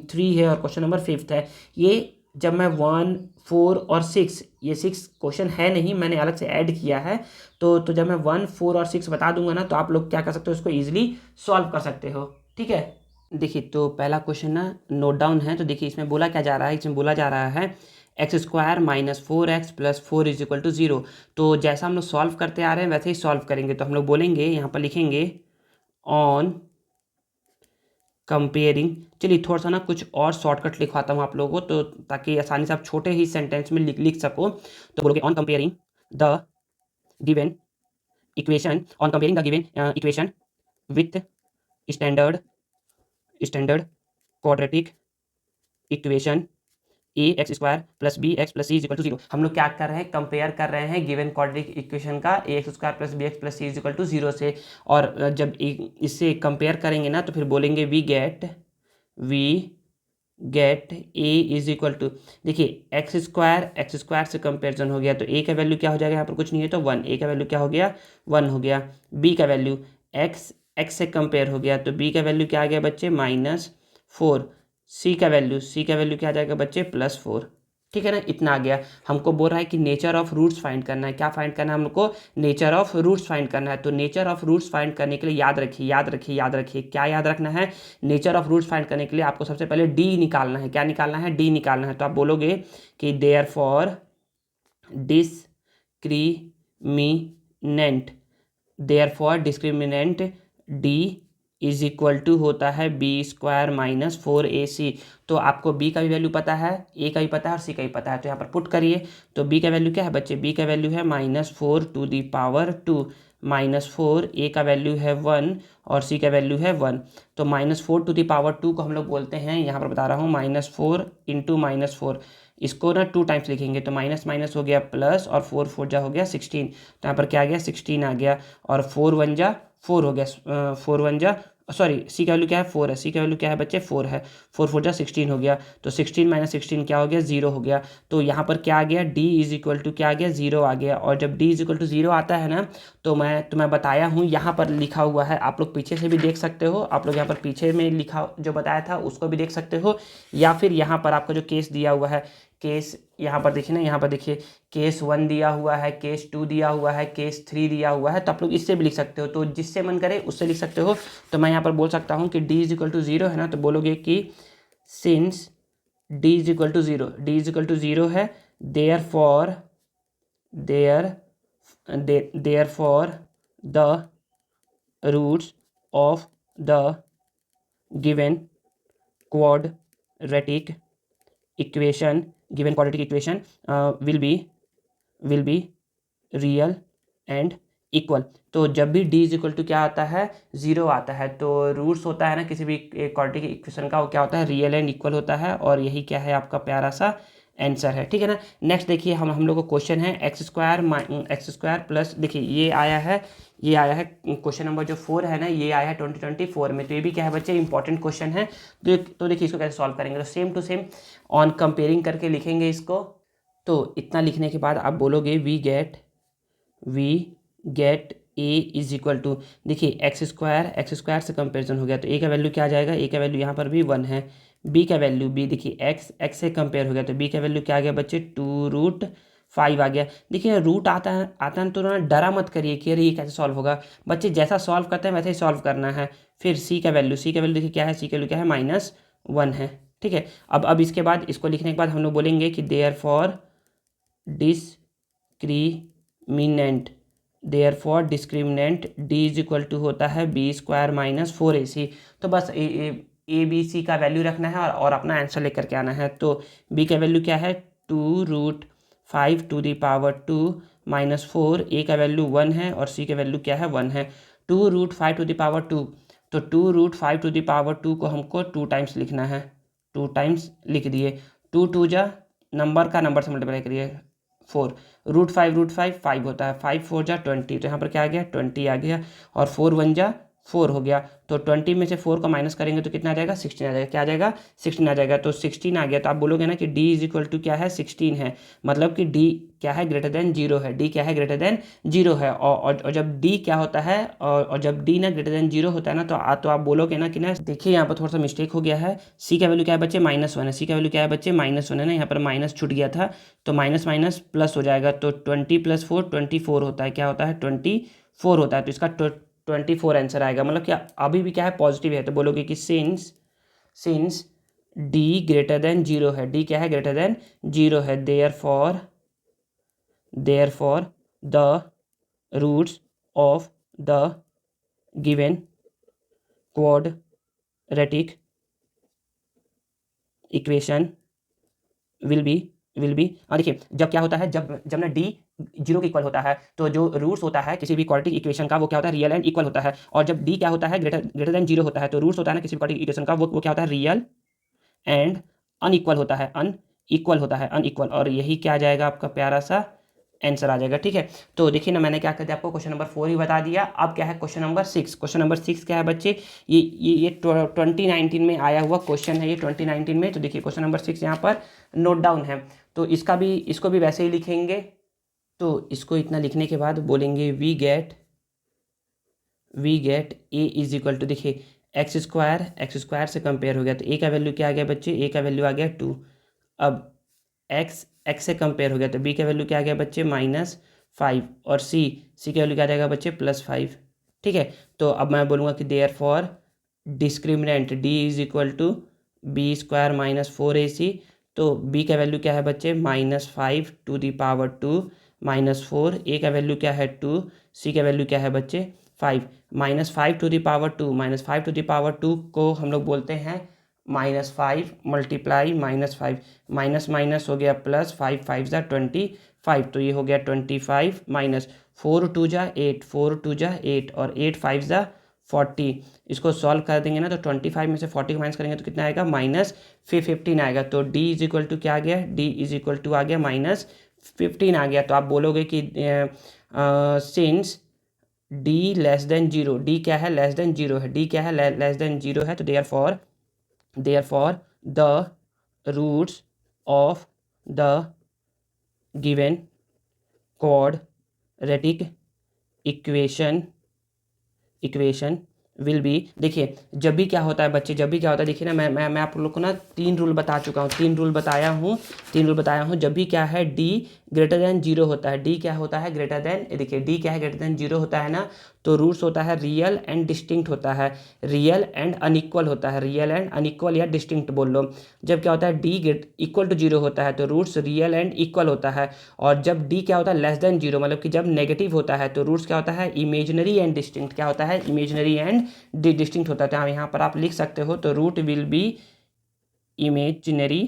3 है और क्वेश्चन नंबर 5 है, ये जब मैं 1, 4 और 6, ये 6 क्वेश्चन है नहीं, मैंने अलग से ऐड किया है, तो जब मैं 1, 4 और 6 बता दूंगा ना तो आप लोग क्या कर सकते हो, उसको ईजिली सॉल्व कर सकते हो। ठीक है, देखिए तो पहला क्वेश्चन ना नोट डाउन है। तो देखिए इसमें बोला क्या जा रहा है, इसमें बोला जा रहा है एक्स स्क्वायर माइनस 4x प्लस 4 इज इक्वल टू 0। तो जैसा हम लोग सॉल्व करते आ रहे हैं वैसे ही सॉल्व करेंगे। तो हम लोग बोलेंगे यहाँ पर लिखेंगे ऑन कंपेयरिंग, चलिए थोड़ा सा ना कुछ और शॉर्टकट लिखवाता हूँ आप लोगों को, तो ताकि आसानी से आप छोटे ही सेंटेंस में लिख सको। तो बोलोगे on comparing the given equation, on comparing the given equation with standard standard quadratic equation a x square plus b x plus c is equal to 0। हम लोग क्या कर रहे हैं, कंपेयर कर रहे हैं गिवन क्वाड्रेटिक इक्वेशन का a x square plus b x plus c is equal to 0 से। और जब इससे कंपेयर करेंगे ना तो फिर बोलेंगे we get a is equal to, देखिए एक्स स्क्वायर से कंपेरिजन हो गया तो ए का वैल्यू क्या हो जाएगा, यहाँ पर कुछ नहीं है तो 1, ए का वैल्यू क्या हो गया 1 हो गया। बी का वैल्यू एक्स से कंपेयर हो गया तो बी का वैल्यू क्या आ गया बच्चे -4। सी का वैल्यू क्या आ जाएगा बच्चे +4। ठीक है ना, इतना आ गया। हमको बोल रहा है कि नेचर ऑफ रूट्स फाइंड करना है, क्या फाइंड करना है हमको, नेचर ऑफ रूट्स फाइंड करना है। तो नेचर ऑफ रूट्स फाइंड करने के लिए याद रखिए क्या याद रखना है, नेचर ऑफ रूट्स फाइंड करने के लिए आपको सबसे पहले डी निकालना है। क्या निकालना है, डी निकालना है। तो आप बोलोगे कि therefore discriminant D is equal to होता है बी स्क्वायर माइनस 4ac। तो आपको बी का भी वैल्यू पता है, ए का भी पता है और सी का भी पता है, तो यहाँ पर पुट करिए। तो बी का वैल्यू क्या है बच्चे, बी का वैल्यू है -4 टू दी पावर 2, -4, ए का वैल्यू है 1 और सी का वैल्यू है 1। तो -4 टू दी पावर 2 को हम लोग बोलते हैं, यहाँ पर बता रहा हूँ -4 इंटू -4, इसको ना 2 टाइम्स लिखेंगे तो माइनस माइनस हो गया प्लस, और 4 4 जा हो गया 16। तो यहाँ पर क्या आ गया 16 आ गया, और 4 1 जा 4 हो गया, 4 1 जा सॉरी सी का वैल्यू क्या है 4 है, सी का वैल्यू क्या है बच्चे 4 है, 4 4 जा 16 हो गया। तो 16 माइनस 16 क्या हो गया 0 हो गया। तो यहाँ पर क्या आ गया डी इज इक्वल टू क्या आ गया 0 आ गया। और जब डी इज इक्वल टू 0 आता है ना तो मैं बताया हूँ, यहाँ पर लिखा हुआ है, आप लोग पीछे से भी देख सकते हो, आप लोग यहाँ पर पीछे में लिखा जो बताया था उसको भी देख सकते हो, या फिर यहाँ पर आपका जो केस दिया हुआ है, केस यहाँ पर देखिए ना, यहाँ पर देखिए केस 1 दिया हुआ है, केस 2 दिया हुआ है, केस 3 दिया हुआ है, तो आप लोग इससे भी लिख सकते हो, तो जिससे मन करे उससे लिख सकते हो। तो मैं यहाँ पर बोल सकता हूँ कि d इज इक्वल टू 0 है ना, तो बोलोगे कि since d is equal to 0 है, therefore the roots of the given quadratic equation will be real and equal. तो जब भी d इज इक्वल टू क्या आता है 0 आता है, तो रूट्स होता है ना किसी भी क्वाड्रेटिक इक्वेशन का, वो क्या होता है रियल एंड इक्वल होता है, और यही क्या है आपका प्यारा सा आंसर है। ठीक है ना, नेक्स्ट देखिए हम लोग को क्वेश्चन है एक्स स्क्वायर प्लस, देखिए ये आया है क्वेश्चन नंबर जो 4 है ना, ये आया है 2024 में। तो ये भी क्या है बच्चे इंपॉर्टेंट क्वेश्चन है। तो देखिए इसको कैसे सॉल्व करेंगे, तो same to same on comparing करके लिखेंगे इसको। तो इतना लिखने के बाद आप बोलोगे we get a is equal to, देखिए एक्स स्क्वायर से कंपेरिजन हो गया तो ए का वैल्यू क्या आ जाएगा, ए का वैल्यू यहाँ पर भी 1 है। बी का वैल्यू देखिए एक्स से कंपेयर हो गया तो बी का वैल्यू क्या आ गया बच्चे 2√5 आ गया। देखिए रूट आता है तो ना डरा मत करिए कि अरे ये कैसे सॉल्व होगा, बच्चे जैसा सॉल्व करते हैं वैसे ही सॉल्व करना है। फिर सी का वैल्यू देखिए क्या है, सी का वैल्यू क्या है -1 है। ठीक है, अब इसके बाद इसको लिखने के बाद हम लोग बोलेंगे कि therefore discriminant D is equal to होता है बी स्क्वायर माइनस 4ac। तो बस ए बी सी का वैल्यू रखना है और अपना आंसर लेकर के आना है। तो बी का वैल्यू क्या है 2√5⁻²-4, ए का वैल्यू 1 है और सी का वैल्यू क्या है 1 है। 2√5⁻², तो 2√5⁻² को हमको 2 टाइम्स लिखना है, 2 टाइम्स लिख दिए। 2 जा नंबर का नंबर से मल्टीप्लाई करिए 4, √5 5 होता है, 5 4 जा 20, तो यहाँ पर क्या आ गया 20 आ गया और 4 1 जा 4 हो गया। तो 20 में से 4 को माइनस करेंगे तो कितना आ जाएगा 16 आ जाएगा। क्या आ जाएगा 16 आ जाएगा। तो 16 आ गया तो आप बोलोगे ना कि d इज इक्वल टू क्या है 16 है, मतलब कि d क्या है ग्रेटर देन 0 है, d क्या है ग्रेटर देन 0 है। और जब d क्या होता है और जब d ना ग्रेटर देन 0 होता है ना तो आप बोलोगे ना कि ना देखिए यहाँ पर थोड़ा सा मिस्टेक हो गया है। c का वैल्यू क्या है बच्चे -1 है, c का वैल्यू क्या है बच्चे -1 है ना, यहाँ पर माइनस छूट गया था तो माइनस माइनस प्लस हो जाएगा। तो 20 + 4 24 होता है, क्या होता है 24 होता है। तो इसका 24 आंसर आएगा, मतलब क्या अभी भी क्या है पॉजिटिव है। तो बोलोगे कि सिंस d ग्रेटर देन 0 है, d क्या है ग्रेटर देन 0 है, therefore the roots of the given quadratic equation will be देखिए जब क्या होता है जब ना d 0 के इक्वल होता है तो जो रूट्स होता है किसी भी क्वाड्रेटिक इक्वेशन का वो क्या होता है रियल एंड इक्वल होता है। और जब d क्या होता है ग्रेटर देन 0 होता है तो रूट्स होता है ना किसी भी क्वाड्रेटिक इक्वेशन का वो क्या होता है रियल एंड अनइक्वल होता है, अनइक्वल। और यही क्या आ जाएगा आपका प्यारा सा आंसर आ जाएगा। ठीक है, तो देखिए ना मैंने क्या कर दिया आपको क्वेश्चन नंबर 4 ही बता दिया। अब क्या है क्वेश्चन नंबर 6। क्वेश्चन नंबर 6 क्या है बच्चे, ये 2019 में आया हुआ क्वेश्चन है, ये 2019 में। तो देखिए क्वेश्चन नंबर 6 यहाँ पर नोट डाउन है, तो इसको भी वैसे ही लिखेंगे। तो इसको इतना लिखने के बाद बोलेंगे we get a is equal to, देखिए एक्स स्क्वायर से कंपेयर हो गया तो ए का वैल्यू क्या आ गया बच्चे, ए का वैल्यू आ गया 2। अब एक्स से कंपेयर हो गया तो बी का वैल्यू क्या आ गया बच्चे -5 और सी का वैल्यू क्या आ जाएगा बच्चे +5। ठीक है, तो अब मैं बोलूँगा कि therefore discriminant d is equal to b² - 4ac। तो b का वैल्यू क्या है बच्चे -5 to the power 2 -4, a का वैल्यू क्या है 2, c का वैल्यू क्या है बच्चे 5। -5 to the power 2 -5 to the power 2 को हम लोग बोलते हैं -5 × -5, माइनस माइनस हो गया प्लस, 5 5 जा 25, तो ये हो गया 25 माइनस 4 2 जा 8, 4 2 जा 8 और 8 5 जा 40। इसको सॉल्व कर देंगे ना तो 25 में से 40 को माइनस करेंगे तो कितना आएगा -15 आएगा। तो d इज इक्वल टू क्या आ गया, d इज इक्वल टू आ गया -15 आ गया। तो आप बोलोगे कि since d less than 0, d क्या है लेस देन 0 है, d क्या है लेस देन 0 है, तो therefore the roots of the given quadratic equation will be. देखिए जब भी क्या होता है बच्चे, जब भी क्या होता है देखिए ना मैं आप लोग को ना 3 रूल बता चुका हूँ, 3 रूल बताया हूँ। जब भी क्या है d ग्रेटर देन 0 होता है, d क्या होता है ग्रेटर देन, देखिए d क्या है ग्रेटर देन 0 होता है ना, तो रूट्स होता है रियल एंड डिस्टिंक्ट होता है, रियल एंड अनइक्वल होता है, रियल एंड अनइक्वल या डिस्टिंक्ट बोल लो। जब क्या होता है d इक्वल टू 0 होता है तो रूट्स रियल एंड इक्वल होता है। और जब d क्या होता है लेस देन 0, मतलब कि जब नेगेटिव होता है तो रूट्स क्या होता है इमेजनरी एंड डिस्टिंक्ट, क्या होता है इमेजनरी एंड डिस्टिंक्ट होता है। तो यहाँ पर आप लिख सकते हो तो root will be imaginary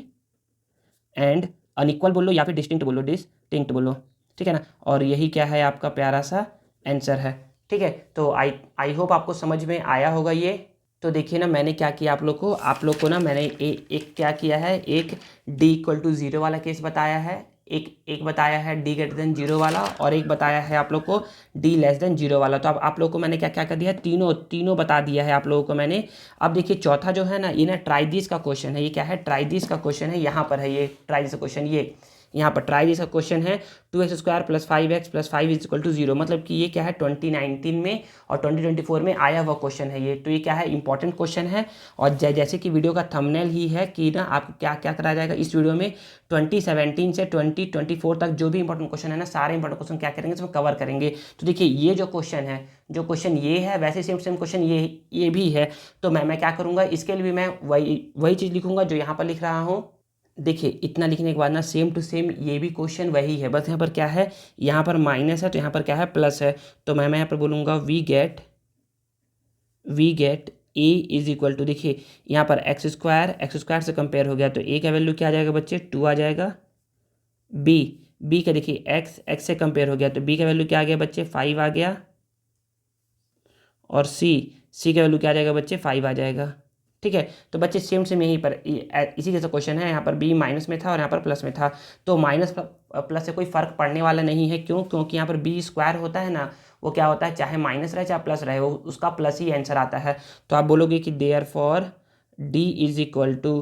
and unequal बोलो या फिर डिस्टिंक्ट बोलो, ठीक है ना। और यही क्या है आपका प्यारा सा आंसर है। ठीक है, तो आई होप आपको समझ में आया होगा ये। तो देखिए ना मैंने क्या किया आप लोग को ना मैंने एक क्या किया है, एक d = 0 वाला केस बताया है, एक बताया है d ग्रेटर देन 0 वाला, और एक बताया है आप लोग को d लेस देन 0 वाला। तो अब आप लोग को मैंने क्या क्या कर दिया, तीनों बता दिया है आप लोगों को मैंने। अब देखिए चौथा जो है ना ये ना ट्राई दिस का क्वेश्चन है, ये क्या है ट्राई दिस का क्वेश्चन है, यहाँ पर है ये ट्राई दिस का क्वेश्चन, ये यहाँ पर ट्राई दिस का क्वेश्चन है 2x² + 5x + 5 = 0, मतलब कि ये क्या है 2019 में और 2024 में आया हुआ क्वेश्चन है ये। तो ये क्या है इंपॉर्टेंट क्वेश्चन है। और जैसे कि वीडियो का थंबनेल ही है कि ना आपको क्या क्या कराया जाएगा इस वीडियो में, 2017 से 2024 तक जो भी इंपॉर्टेंट क्वेश्चन है ना सारे इंपॉर्टेंट क्वेश्चन क्या करेंगे इसमें कवर करेंगे। तो देखिए ये जो क्वेश्चन ये है वैसे सेम क्वेश्चन ये भी है। तो मैं क्या करूँगा इसके लिए भी मैं वही चीज़ लिखूँगा जो यहाँ पर लिख रहा हूँ। देखिए इतना लिखने के बाद ना सेम टू सेम ये भी क्वेश्चन वही है, बस यहाँ पर क्या है, यहाँ पर माइनस है तो यहाँ पर क्या है प्लस है। तो मैं यहाँ पर बोलूँगा we get a is equal to, देखिए यहाँ पर एक्स स्क्वायर से कंपेयर हो गया तो ए का वैल्यू क्या आ जाएगा बच्चे 2 आ जाएगा। बी का देखिए एक्स से कंपेयर हो गया तो बी का वैल्यू क्या आ गया बच्चे 5 आ गया। और सी का वैल्यू क्या आ जाएगा बच्चे 5 आ जाएगा। ठीक है, तो बच्चे सेम यहीं पर इसी जैसा क्वेश्चन है, यहाँ पर बी माइनस में था और यहाँ पर प्लस में था, तो माइनस प्लस से कोई फर्क पड़ने वाला नहीं है। क्यों? क्योंकि यहाँ पर बी स्क्वायर होता है ना, वो क्या होता है, चाहे माइनस रहे चाहे प्लस रहे, वो उसका प्लस ही आंसर आता है। तो आप बोलोगे कि therefore D is equal to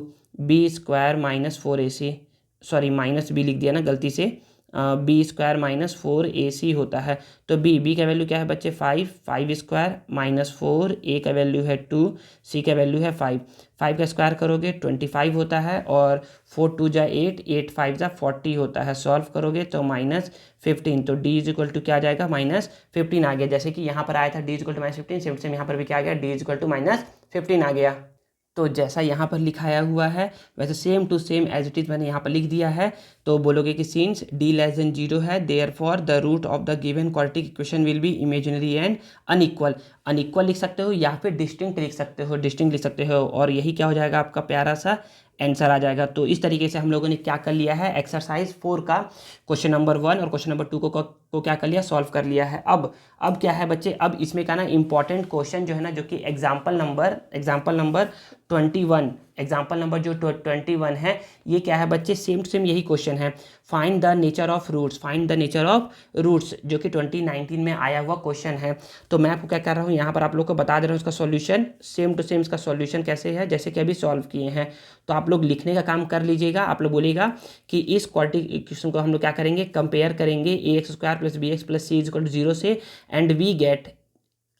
b square minus 4ac, sorry minus b लिख दिया ना गलती से, बी स्क्वायर माइनस 4ac होता है। तो बी का वैल्यू क्या है बच्चे 5 स्क्वायर माइनस 4, ए का वैल्यू है 2, सी का वैल्यू है 5 का स्क्वायर करोगे 25 होता है, और 4 2 जा 8, 8 5 जा 40 होता है। सॉल्व करोगे तो -15, तो डी इज इक्वल टू क्या आ जाएगा -15 आ गया। जैसे कि यहाँ पर आया था D is equal to -15, same यहाँ पर भी क्या आ गया, डी इज इक्वल टू -15 आ गया। तो जैसा यहाँ पर लिखाया हुआ है वैसे same to same as it is मैंने यहाँ पर लिख दिया है। तो बोलोगे कि सिंस डी लेस देन 0 है, therefore the root of the given quadratic equation will be imaginary and unequal लिख सकते हो या फिर डिस्टिंक्ट लिख सकते हो, और यही क्या हो जाएगा आपका प्यारा सा आंसर आ जाएगा। तो इस तरीके से हम लोगों ने क्या कर लिया है, एक्सरसाइज 4 का क्वेश्चन नंबर 1 और क्वेश्चन नंबर 2 को क्या कर लिया, सॉल्व कर लिया है। अब क्या है बच्चे, अब इसमें का ना इंपॉर्टेंट क्वेश्चन जो है ना, जो कि एग्जाम्पल नंबर 21, एग्जाम्पल नंबर जो 21 है, ये क्या है बच्चे, सेम टू सेम यही क्वेश्चन है। Find the nature of roots, जो कि 2019 में आया हुआ क्वेश्चन है। तो मैं आपको क्या कर रहा हूँ, यहाँ पर आप लोग को बता दे रहा हूँ इसका सॉल्यूशन, सेम टू सेम इसका सॉल्यूशन कैसे है जैसे कि अभी सॉल्व किए हैं। तो आप लोग लिखने का काम कर लीजिएगा। आप लोग बोलिएगा कि इस क्वाड्रेटिक इक्वेशन को हम लोग क्या करेंगे, कंपेयर करेंगे ax square plus b x plus c is equal to 0 से, एंड वी गेट,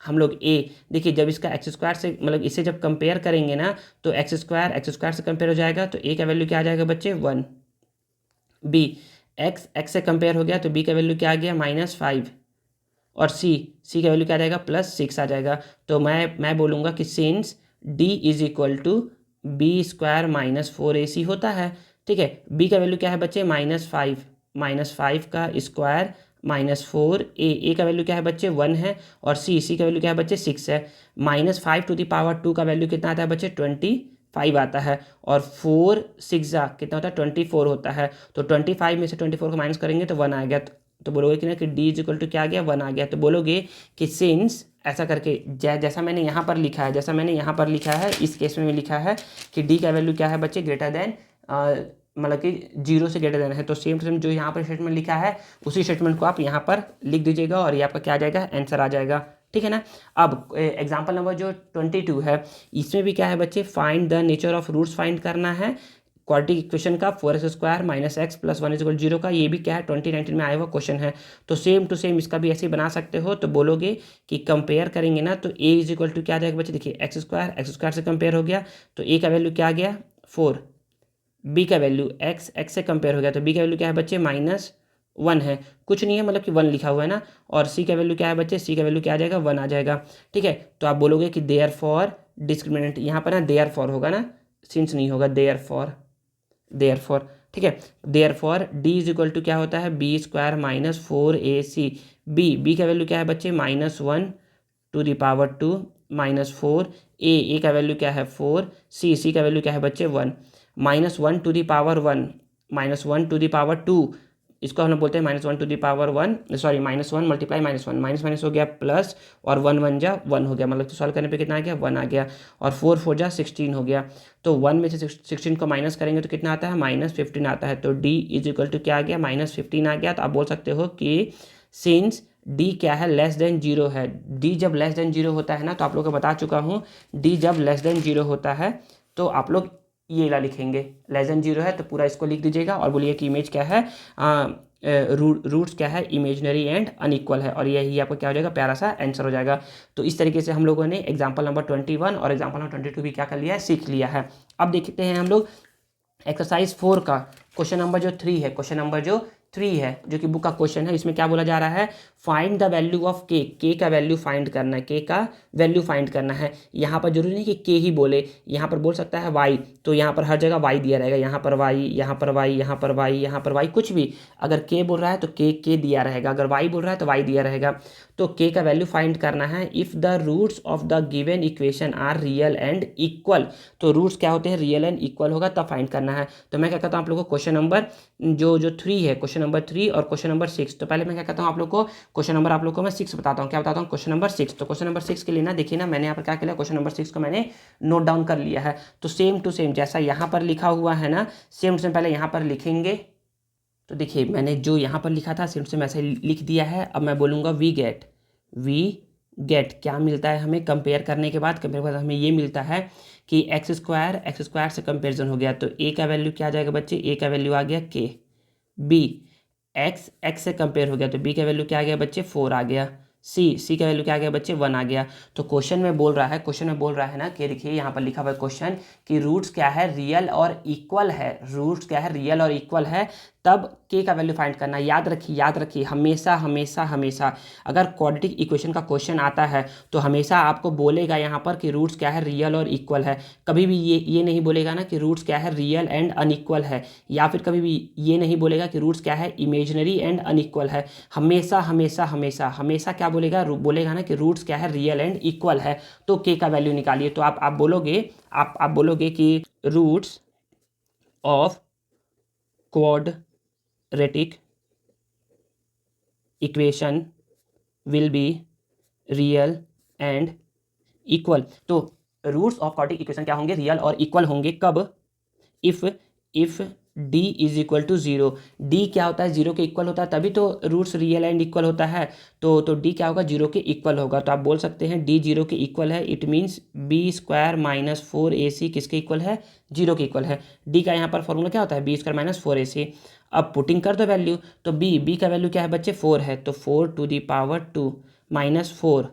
हम लोग ए, देखिए जब इसका एक्स स्क्वायर से मतलब इसे जब कंपेयर करेंगे ना, तो एक्स स्क्वायर से कंपेयर हो जाएगा, तो ए का वैल्यू क्या आ जाएगा बच्चे 1। बी एक्स से कंपेयर हो गया तो बी का वैल्यू क्या आ गया -5, और सी का वैल्यू क्या आ जाएगा +6 आ जाएगा। तो मैं बोलूँगा कि since D is equal to b square minus 4ac होता है। ठीक है, बी का वैल्यू क्या है बच्चे -5 का स्क्वायर -4, ए का वैल्यू क्या है बच्चे 1 है, और सी का वैल्यू क्या है बच्चे 6 है। -5 टू द पावर 2 का वैल्यू कितना आता है बच्चे 25 आता है, और 4 6 कितना होता है 24 होता है। तो 25 में से 24 को माइनस करेंगे तो 1 आ गया। तो बोलोगे कि ना कि डी इज इक्वल टू क्या आ गया 1 आ गया। तो बोलोगे कि सिंस, ऐसा करके जैसा मैंने यहाँ पर लिखा है इस केस में लिखा है कि डी का वैल्यू क्या है बच्चे ग्रेटर देन, मतलब कि 0 से ग्रेटर देन है। तो सेम जो यहाँ पर स्टेटमेंट लिखा है उसी स्टेटमेंट को आप यहाँ पर लिख दीजिएगा और ये आपका क्या आ जाएगा, आंसर आ जाएगा। ठीक है ना। अब एग्जाम्पल नंबर जो 22 है, इसमें भी क्या है बच्चे, find the nature of roots find करना है क्वाड्रेटिक इक्वेशन का 4x square minus x plus 1 equal 0 का। ये भी क्या है 2019 में आया हुआ क्वेश्चन है। तो सेम टू सेम इसका भी ऐसे ही बना सकते हो। तो बोलोगे कि कंपेयर करेंगे ना, तो a इज इक्वल टू क्या आ जाएगा बच्चे, देखिए एक्स स्क्वायर से कंपेयर हो गया तो a का वैल्यू क्या आ गया 4, b का वैल्यू x से कंपेयर हो गया तो b का वैल्यू क्या है बच्चे -1 है, कुछ नहीं है मतलब कि 1 लिखा हुआ है ना, और c का वैल्यू क्या है बच्चे, c का वैल्यू क्या आ जाएगा 1 आ जाएगा। ठीक है, तो आप बोलोगे कि देयर फॉर डिस्क्रिमिनेंट, यहाँ पर ना देयर फॉर होगा ना, सिंस नहीं होगा, देयर फॉर। ठीक है, therefore D is equal to क्या होता है b square minus 4ac, b का वैल्यू क्या है बच्चे -1 टू द पावर 2 -4, ए का वैल्यू क्या है 4, सी का वैल्यू क्या है बच्चे 1, -1 to the power 1 -1 to the power 2, इसको हम लोग बोलते हैं -1 to the power 1, sorry -1 multiply -1, minus हो गया प्लस, और 1 1 जा 1 हो गया, मतलब तो सॉल्व करने पे कितना आ गया 1 आ गया, और 4 4 जा 16 हो गया। तो 1 में से 16 को माइनस करेंगे तो कितना आता है -15 आता है। तो d इज इक्वल टू क्या आ गया -15 आ गया। तो आप बोल सकते हो कि सिंस d क्या है लेस देन 0 है, d जब लेस देन 0 होता है ना, तो आप लोग को बता चुका हूँ d जब लेस देन 0 होता है तो आप लोग ये ला लिखेंगे, लेस देन 0 है तो पूरा इसको लिख दीजिएगा और बोलिए कि इमेज क्या है, रूट्स क्या है इमेजनरी एंड अनइक्वल है, और यही आपका क्या हो जाएगा प्यारा सा आंसर हो जाएगा। तो इस तरीके से हम लोगों ने एग्जाम्पल नंबर 21 और एग्जाम्पल नंबर 22 भी क्या कर लिया है, सीख लिया है। अब देखते हैं हम लोग एक्सरसाइज 4 का क्वेश्चन नंबर जो 3 है, क्वेश्चन नंबर जो 3 है जो कि बुक का क्वेश्चन है। इसमें क्या बोला जा रहा है, फाइंड द वैल्यू ऑफ के का वैल्यू फाइंड करना है, के का वैल्यू फाइंड करना है। यहाँ पर जरूरी नहीं कि के ही बोले, यहाँ पर बोल सकता है वाई, तो यहाँ पर हर जगह वाई दिया रहेगा, यहाँ पर वाई, यहाँ पर वाई, यहाँ पर वाई, यहाँ पर वाई, कुछ भी। अगर के बोल रहा है तो के दिया रहेगा, अगर वाई बोल रहा है तो वाई दिया रहेगा। तो के का वैल्यू फाइंड करना है if the roots of the given equation are real and equal. तो रूट्स क्या होते हैं, रियल एंड इक्वल होगा तब फाइंड करना है। तो मैं क्या कहता हूँ आप लोगों को क्वेश्चन नंबर जो 3 है, क्वेश्चन नंबर 3 और क्वेश्चन नंबर 6। तो पहले मैं क्या कहता हूँ आप लोग को क्वेश्चन नंबर आप लोग को मैं 6 बताता हूँ। क्या बताता हूँ, क्वेश्चन नंबर 6। तो क्वेश्चन नंबर 6 के लिए ना देखिए ना, मैंने यहाँ पर क्या किया, क्वेश्चन नंबर 6 को मैंने नोट डाउन कर लिया है। तो सेम टू सेम जैसा यहाँ पर लिखा हुआ है ना, सेम टू सेम पहले यहाँ पर लिखेंगे। तो देखिए मैंने जो यहाँ पर लिखा था सेम टू सेम ऐसे लिख दिया है। अब मैं बोलूँगा वी गेट क्या मिलता है हमें, कंपेयर करने के बाद हमें ये मिलता है कि एक्स स्क्वायर से कंपेरिजन हो गया। तो ए का वैल्यू क्या आ जाएगा बच्चे, ए का वैल्यू आ गया के। बी एक्स से कंपेयर हो गया तो बी का वैल्यू क्या आ गया बच्चे, 4 आ गया। सी का वैल्यू क्या आ गया बच्चे, 1 आ गया। तो क्वेश्चन में बोल रहा है ना कि देखिए यहाँ पर लिखा हुआ है क्वेश्चन कि रूट्स क्या है, रियल और इक्वल है, रूट्स क्या है, रियल और इक्वल है, तब के का वैल्यू फाइंड करना है। याद रखिए हमेशा अगर क्वाड्रेटिक इक्वेशन का क्वेश्चन आता है तो हमेशा आपको बोलेगा यहाँ पर कि रूट्स क्या है, रियल और इक्वल है। कभी भी ये नहीं बोलेगा ना कि रूट्स क्या है, रियल एंड अनइक्वल है, या फिर कभी भी ये नहीं बोलेगा कि रूट्स क्या है, इमेजिनरी एंड अनइक्वल है। हमेशा क्या बोलेगा ना कि रूट्स क्या है, रियल एंड इक्वल है। तो के का वैल्यू निकालिए। तो आप बोलोगे कि roots of quadratic equation will be real and equal. तो रूट्स ऑफ क्वाड्रेटिक इक्वेशन क्या होंगे, रियल और इक्वल होंगे। कब, if D is equal to 0। D क्या होता है, 0 के इक्वल होता है, तभी तो रूट्स रियल एंड इक्वल होता है। तो डी क्या होगा, 0 के इक्वल होगा। तो आप बोल सकते हैं डी 0 के इक्वल है, it means b square minus 4ac किसके इक्वल है, 0 के इक्वल है। डी का यहाँ पर फॉर्मूला क्या होता है, बी स्क्वायर माइनस 4ac। अब पुटिंग कर दो वैल्यू, तो बी का वैल्यू क्या है बच्चे, 4 है, तो 4 टू दी पावर 2 माइनस 4।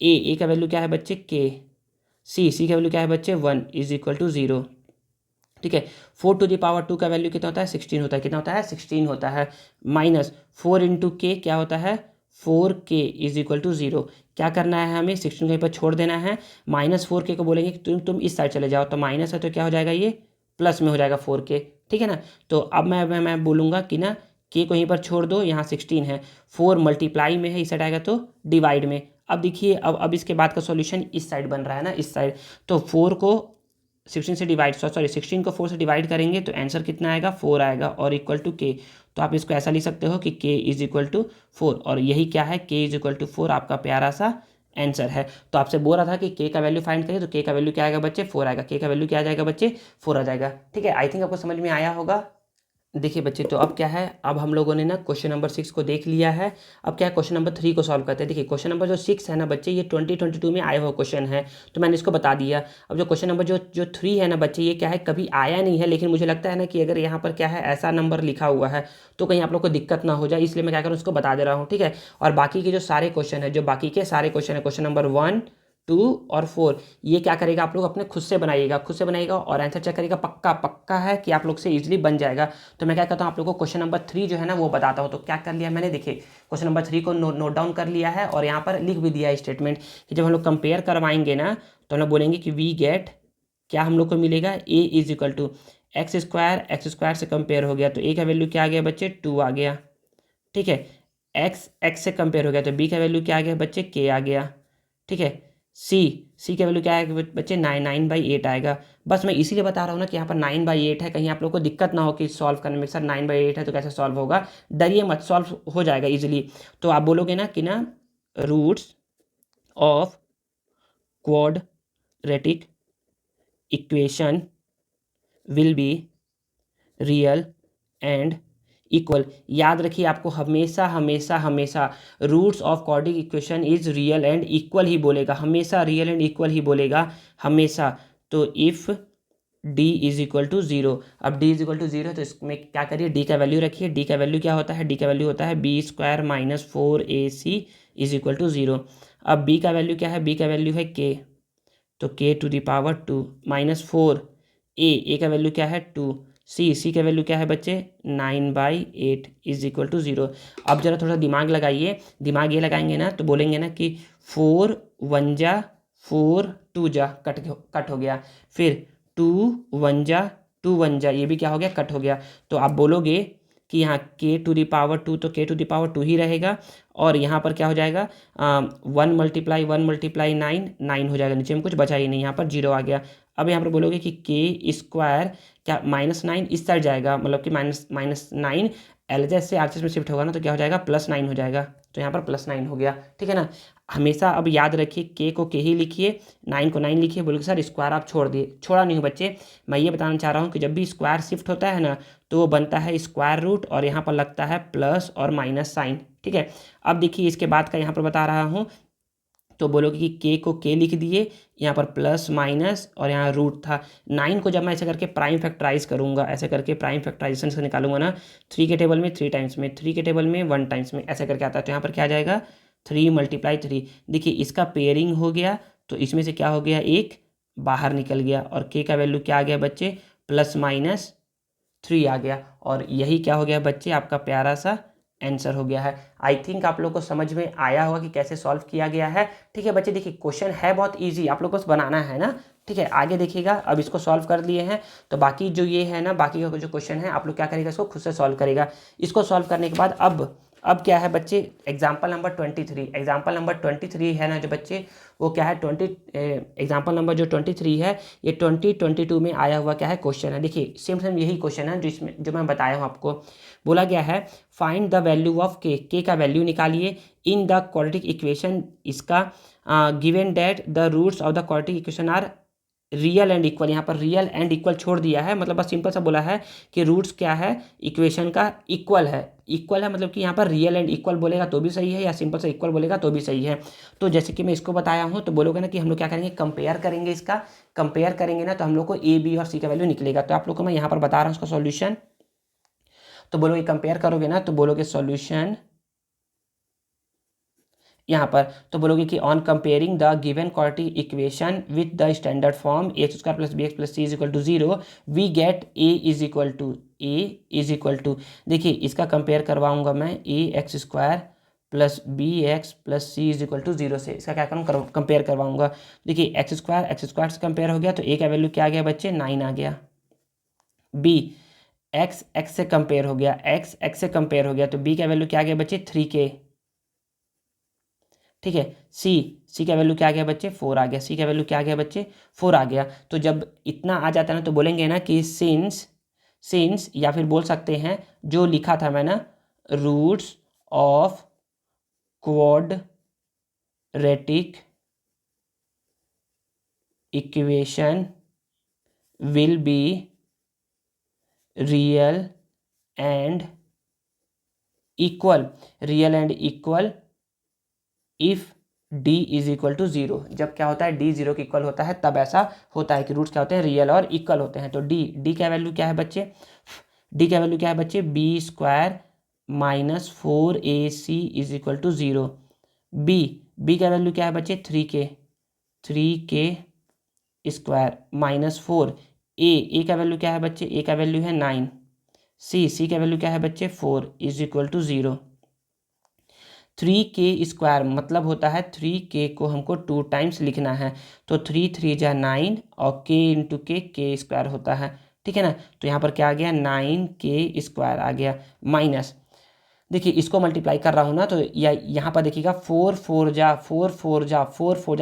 ए का वैल्यू क्या है बच्चे, के। सी का वैल्यू क्या है बच्चे, 1 इज इक्वल टू 0। ठीक है, 4 टू दी पावर 2 का वैल्यू कितना होता है, 16 होता है। कितना होता है, 16 होता है। माइनस 4 इंटू के क्या होता है, 4k इज इक्वल टू 0। क्या करना है हमें, 16 कहीं पर छोड़ देना है। माइनस 4k को बोलेंगे कि तुम इस साइड चले जाओ, तो माइनस है तो क्या हो जाएगा, ये प्लस में हो जाएगा 4k। ठीक है ना। तो अब मैं बोलूँगा कि ना के को यहीं पर छोड़ दो, यहाँ 16 है, 4 मल्टीप्लाई में है, इस साइड आएगा तो डिवाइड में। अब देखिए अब इसके बाद का सॉल्यूशन इस साइड बन रहा है ना, इस साइड। तो 4 को 16 से डिवाइड 16 को 4 से डिवाइड करेंगे तो आंसर कितना आएगा, 4 आएगा और इक्वल टू के। तो आप इसको ऐसा लिख सकते हो कि के इज इक्वल टू 4, और यही क्या है, के इज इक्वल टू 4 आपका प्यारा सा आंसर है। तो आपसे बोल रहा था कि के का वैल्यू फाइंड करिए, तो के का वैल्यू क्या आएगा बच्चे, 4 आएगा। के का वैल्यू क्या आ जाएगा बच्चे, 4 आ जाएगा। ठीक है, आई थिंक आपको समझ में आया होगा। देखिए बच्चे, तो अब क्या है, अब हम लोगों ने ना क्वेश्चन नंबर 6 को देख लिया है। अब क्या है, क्वेश्चन नंबर 3 को सॉल्व करते हैं। देखिए क्वेश्चन नंबर जो 6 है ना बच्चे, ये 2022 में आया हुआ क्वेश्चन है, तो मैंने इसको बता दिया। अब जो क्वेश्चन नंबर जो 3 है ना बच्चे, ये क्या है, कभी आया नहीं है, लेकिन मुझे लगता है ना कि अगर यहाँ पर क्या है, ऐसा नंबर लिखा हुआ है तो कहीं आप लोग को दिक्कत ना हो जाए, इसलिए मैं क्या करूँ, उसको बता दे रहा हूँ। ठीक है, और बाकी के जो सारे क्वेश्चन है, जो बाकी के सारे क्वेश्चन है, क्वेश्चन नंबर 1, 2 और 4, ये क्या करेगा, आप लोग अपने खुद से बनाइएगा और आंसर चेक करेगा। पक्का है कि आप लोग से इजीली बन जाएगा। तो मैं क्या कहता हूँ आप लोगों को क्वेश्चन नंबर 3 जो है ना वो बताता हूँ। तो क्या कर लिया मैंने, देखिए क्वेश्चन नंबर 3 को नोट डाउन कर लिया है, और यहाँ पर लिख भी दिया है स्टेटमेंट कि जब हम लोग कंपेयर करवाएंगे ना, तो हम लोग बोलेंगे कि वी गेट, क्या हम लोग को मिलेगा, a is equal to x square से कंपेयर हो गया, तो ए का वैल्यू क्या आ गया बच्चे, 2 आ गया। ठीक है, एक्स से कंपेयर हो गया, तो बी का वैल्यू क्या आ गया बच्चे, के आ गया। ठीक है, सी का वैल्यू क्या आएगा बच्चे, 9/8 आएगा। बस मैं इसीलिए बता रहा हूँ ना कि यहाँ पर 9/8 है, कहीं आप लोग को दिक्कत ना हो कि सॉल्व करने में, सर 9/8 है तो कैसे सॉल्व होगा। डरिए मत, सॉल्व हो जाएगा इजीली। तो आप बोलोगे ना कि ना roots of quadratic equation will be real and equal. याद रखिए, आपको हमेशा roots of quadratic equation is real and equal ही बोलेगा, हमेशा रियल एंड इक्वल ही बोलेगा हमेशा। तो if D is equal to 0, अब डी इज इक्वल टू 0 है तो इसमें क्या करिए, डी का वैल्यू रखिए। डी का वैल्यू क्या होता है, डी का वैल्यू होता है b square minus 4ac is equal to 0। अब बी का वैल्यू क्या है, बी का वैल्यू है के, तो के टू द पावर 2 माइनस 4, ए का वैल्यू क्या है 2, सी का वैल्यू क्या है बच्चे 9/8 इज इक्वल टू 0। अब जरा थोड़ा दिमाग लगाइए, दिमाग ये लगाएंगे ना तो बोलेंगे ना कि 4 1 जा 4 2 जा कट हो गया, फिर 2 1 जा 2 1 जा ये भी क्या हो गया कट हो गया। तो आप बोलोगे कि यहाँ k⁻², तो k⁻² ही रहेगा, और यहाँ पर क्या हो जाएगा 1 × 1 × 9 हो जाएगा, नीचे में कुछ बचा ही नहीं, यहाँ पर 0 आ गया। अब यहाँ पर बोलोगे कि k² क्या -9 इस साइड जाएगा, मतलब कि -9 एलएचएस से आरएचएस में शिफ्ट होगा ना तो क्या हो जाएगा +9 हो जाएगा, तो यहाँ पर +9 हो गया। ठीक है ना, हमेशा अब याद रखिए k को k ही लिखिए, 9 को 9 लिखिए। बोलोगे सर स्क्वायर आप छोड़ दिए, छोड़ा नहीं हो बच्चे, मैं ये बताना चाह रहा हूँ कि जब भी स्क्वायर शिफ्ट होता है ना तो वो बनता है स्क्वायर रूट और यहाँ पर लगता है प्लस और माइनस साइन। ठीक है, अब देखिए इसके बाद का यहाँ पर बता रहा हूँ, तो बोलोगे कि k को k लिख दिए, यहाँ पर प्लस माइनस और यहाँ रूट था। 9 को जब मैं ऐसे करके प्राइम फैक्टराइज करूँगा, ऐसे करके प्राइम फैक्टराइजेशन से निकालूंगा ना, 3 के टेबल में 3 टाइम्स में, 3 के टेबल में 1 टाइम्स में, ऐसे करके आता है, तो यहाँ पर क्या आ जाएगा 3 × 3। देखिए इसका पेयरिंग हो गया, तो इसमें से क्या हो गया एक बाहर निकल गया, और k का वैल्यू क्या आ गया बच्चे +-3 आ गया, और यही क्या हो गया बच्चे आपका प्यारा सा आंसर हो गया है। आई थिंक आप लोग को समझ में आया होगा कि कैसे सॉल्व किया गया है। ठीक है बच्चे, देखिए क्वेश्चन है बहुत इजी, आप लोग को बस बनाना है ना। ठीक है, आगे देखिएगा, अब इसको सॉल्व कर लिए हैं तो बाकी जो ये है ना, बाकी का जो क्वेश्चन है आप लोग क्या करेगा, इसको खुद से सॉल्व करेगा। इसको सॉल्व करने के बाद अब क्या है बच्चे, एग्जाम्पल नंबर 23 है ना जो बच्चे, वो क्या है एग्जाम्पल नंबर जो 23 है, ये 2022 में आया हुआ क्या है क्वेश्चन है। देखिए सेम यही क्वेश्चन है जो मैं बताया हूँ आपको। बोला गया है फाइंड द वैल्यू ऑफ के का वैल्यू निकालिए इन द क्वाड्रेटिक इक्वेशन। इसका given that the roots of the quadratic equation are real and equal, यहाँ पर रियल एंड इक्वल छोड़ दिया है, मतलब बस सिंपल सा बोला है कि रूट्स क्या है इक्वेशन का इक्वल है मतलब कि यहाँ पर रियल एंड इक्वल बोलेगा तो भी सही है, या सिंपल सा इक्वल बोलेगा तो भी सही है। तो जैसे कि मैं इसको बताया हूँ, तो बोलोगे ना कि हम लोग क्या करेंगे, कंपेयर करेंगे, इसका कंपेयर करेंगे ना तो हम लोग को ए बी और सी का वैल्यू निकलेगा। तो आप लोग को मैं यहाँ पर बता रहा हूँ उसका सॉल्यूशन, तो बोलोगे कंपेयर करोगे ना तो बोलोगे सॉल्यूशन यहाँ पर, तो बोलोगे कि on comparing the given quadratic equation with the standard form x² + bx + c = 0 we get a is equal to, देखिए इसका कंपेयर करवाऊंगा मैं ax² + bx + c = 0 से, इसका क्या करूँ कंपेयर करवाऊंगा। देखिए x² से कंपेयर हो गया तो a का वैल्यू क्या आ गया बच्चे 9 आ गया, b x से कंपेयर हो गया, x से कंपेयर हो गया तो b का वैल्यू क्या आ गया बच्चे 3k। ठीक है, सी का वैल्यू क्या आ गया बच्चे 4 आ गया, सी का वैल्यू क्या आ गया बच्चे 4 आ गया। तो जब इतना आ जाता है ना तो बोलेंगे ना कि सिंस या फिर बोल सकते हैं जो लिखा था मैं ना, roots of quadratic equation will be real and equal if d is equal to 0। जब क्या होता है d 0 के इक्वल होता है तब ऐसा होता है कि रूट्स क्या होते हैं रियल और इक्वल होते हैं। तो d का वैल्यू क्या है बच्चे, d का वैल्यू क्या है बच्चे b² - 4ac is equal to 0। b का वैल्यू क्या है बच्चे 3k -4। a का वैल्यू क्या है बच्चे, a का वैल्यू है 9। c का वैल्यू क्या है बच्चे 4 इज इक्वल टू 0। 3k² मतलब होता है 3k को हमको 2 टाइम्स लिखना है, तो 3 3 जा 9 और k × k² होता है। ठीक है ना, तो यहाँ पर क्या आ गया 9k² आ गया, माइनस देखिए इसको मल्टीप्लाई कर रहा हूँ ना तो यहाँ पर देखिएगा 4 4 जा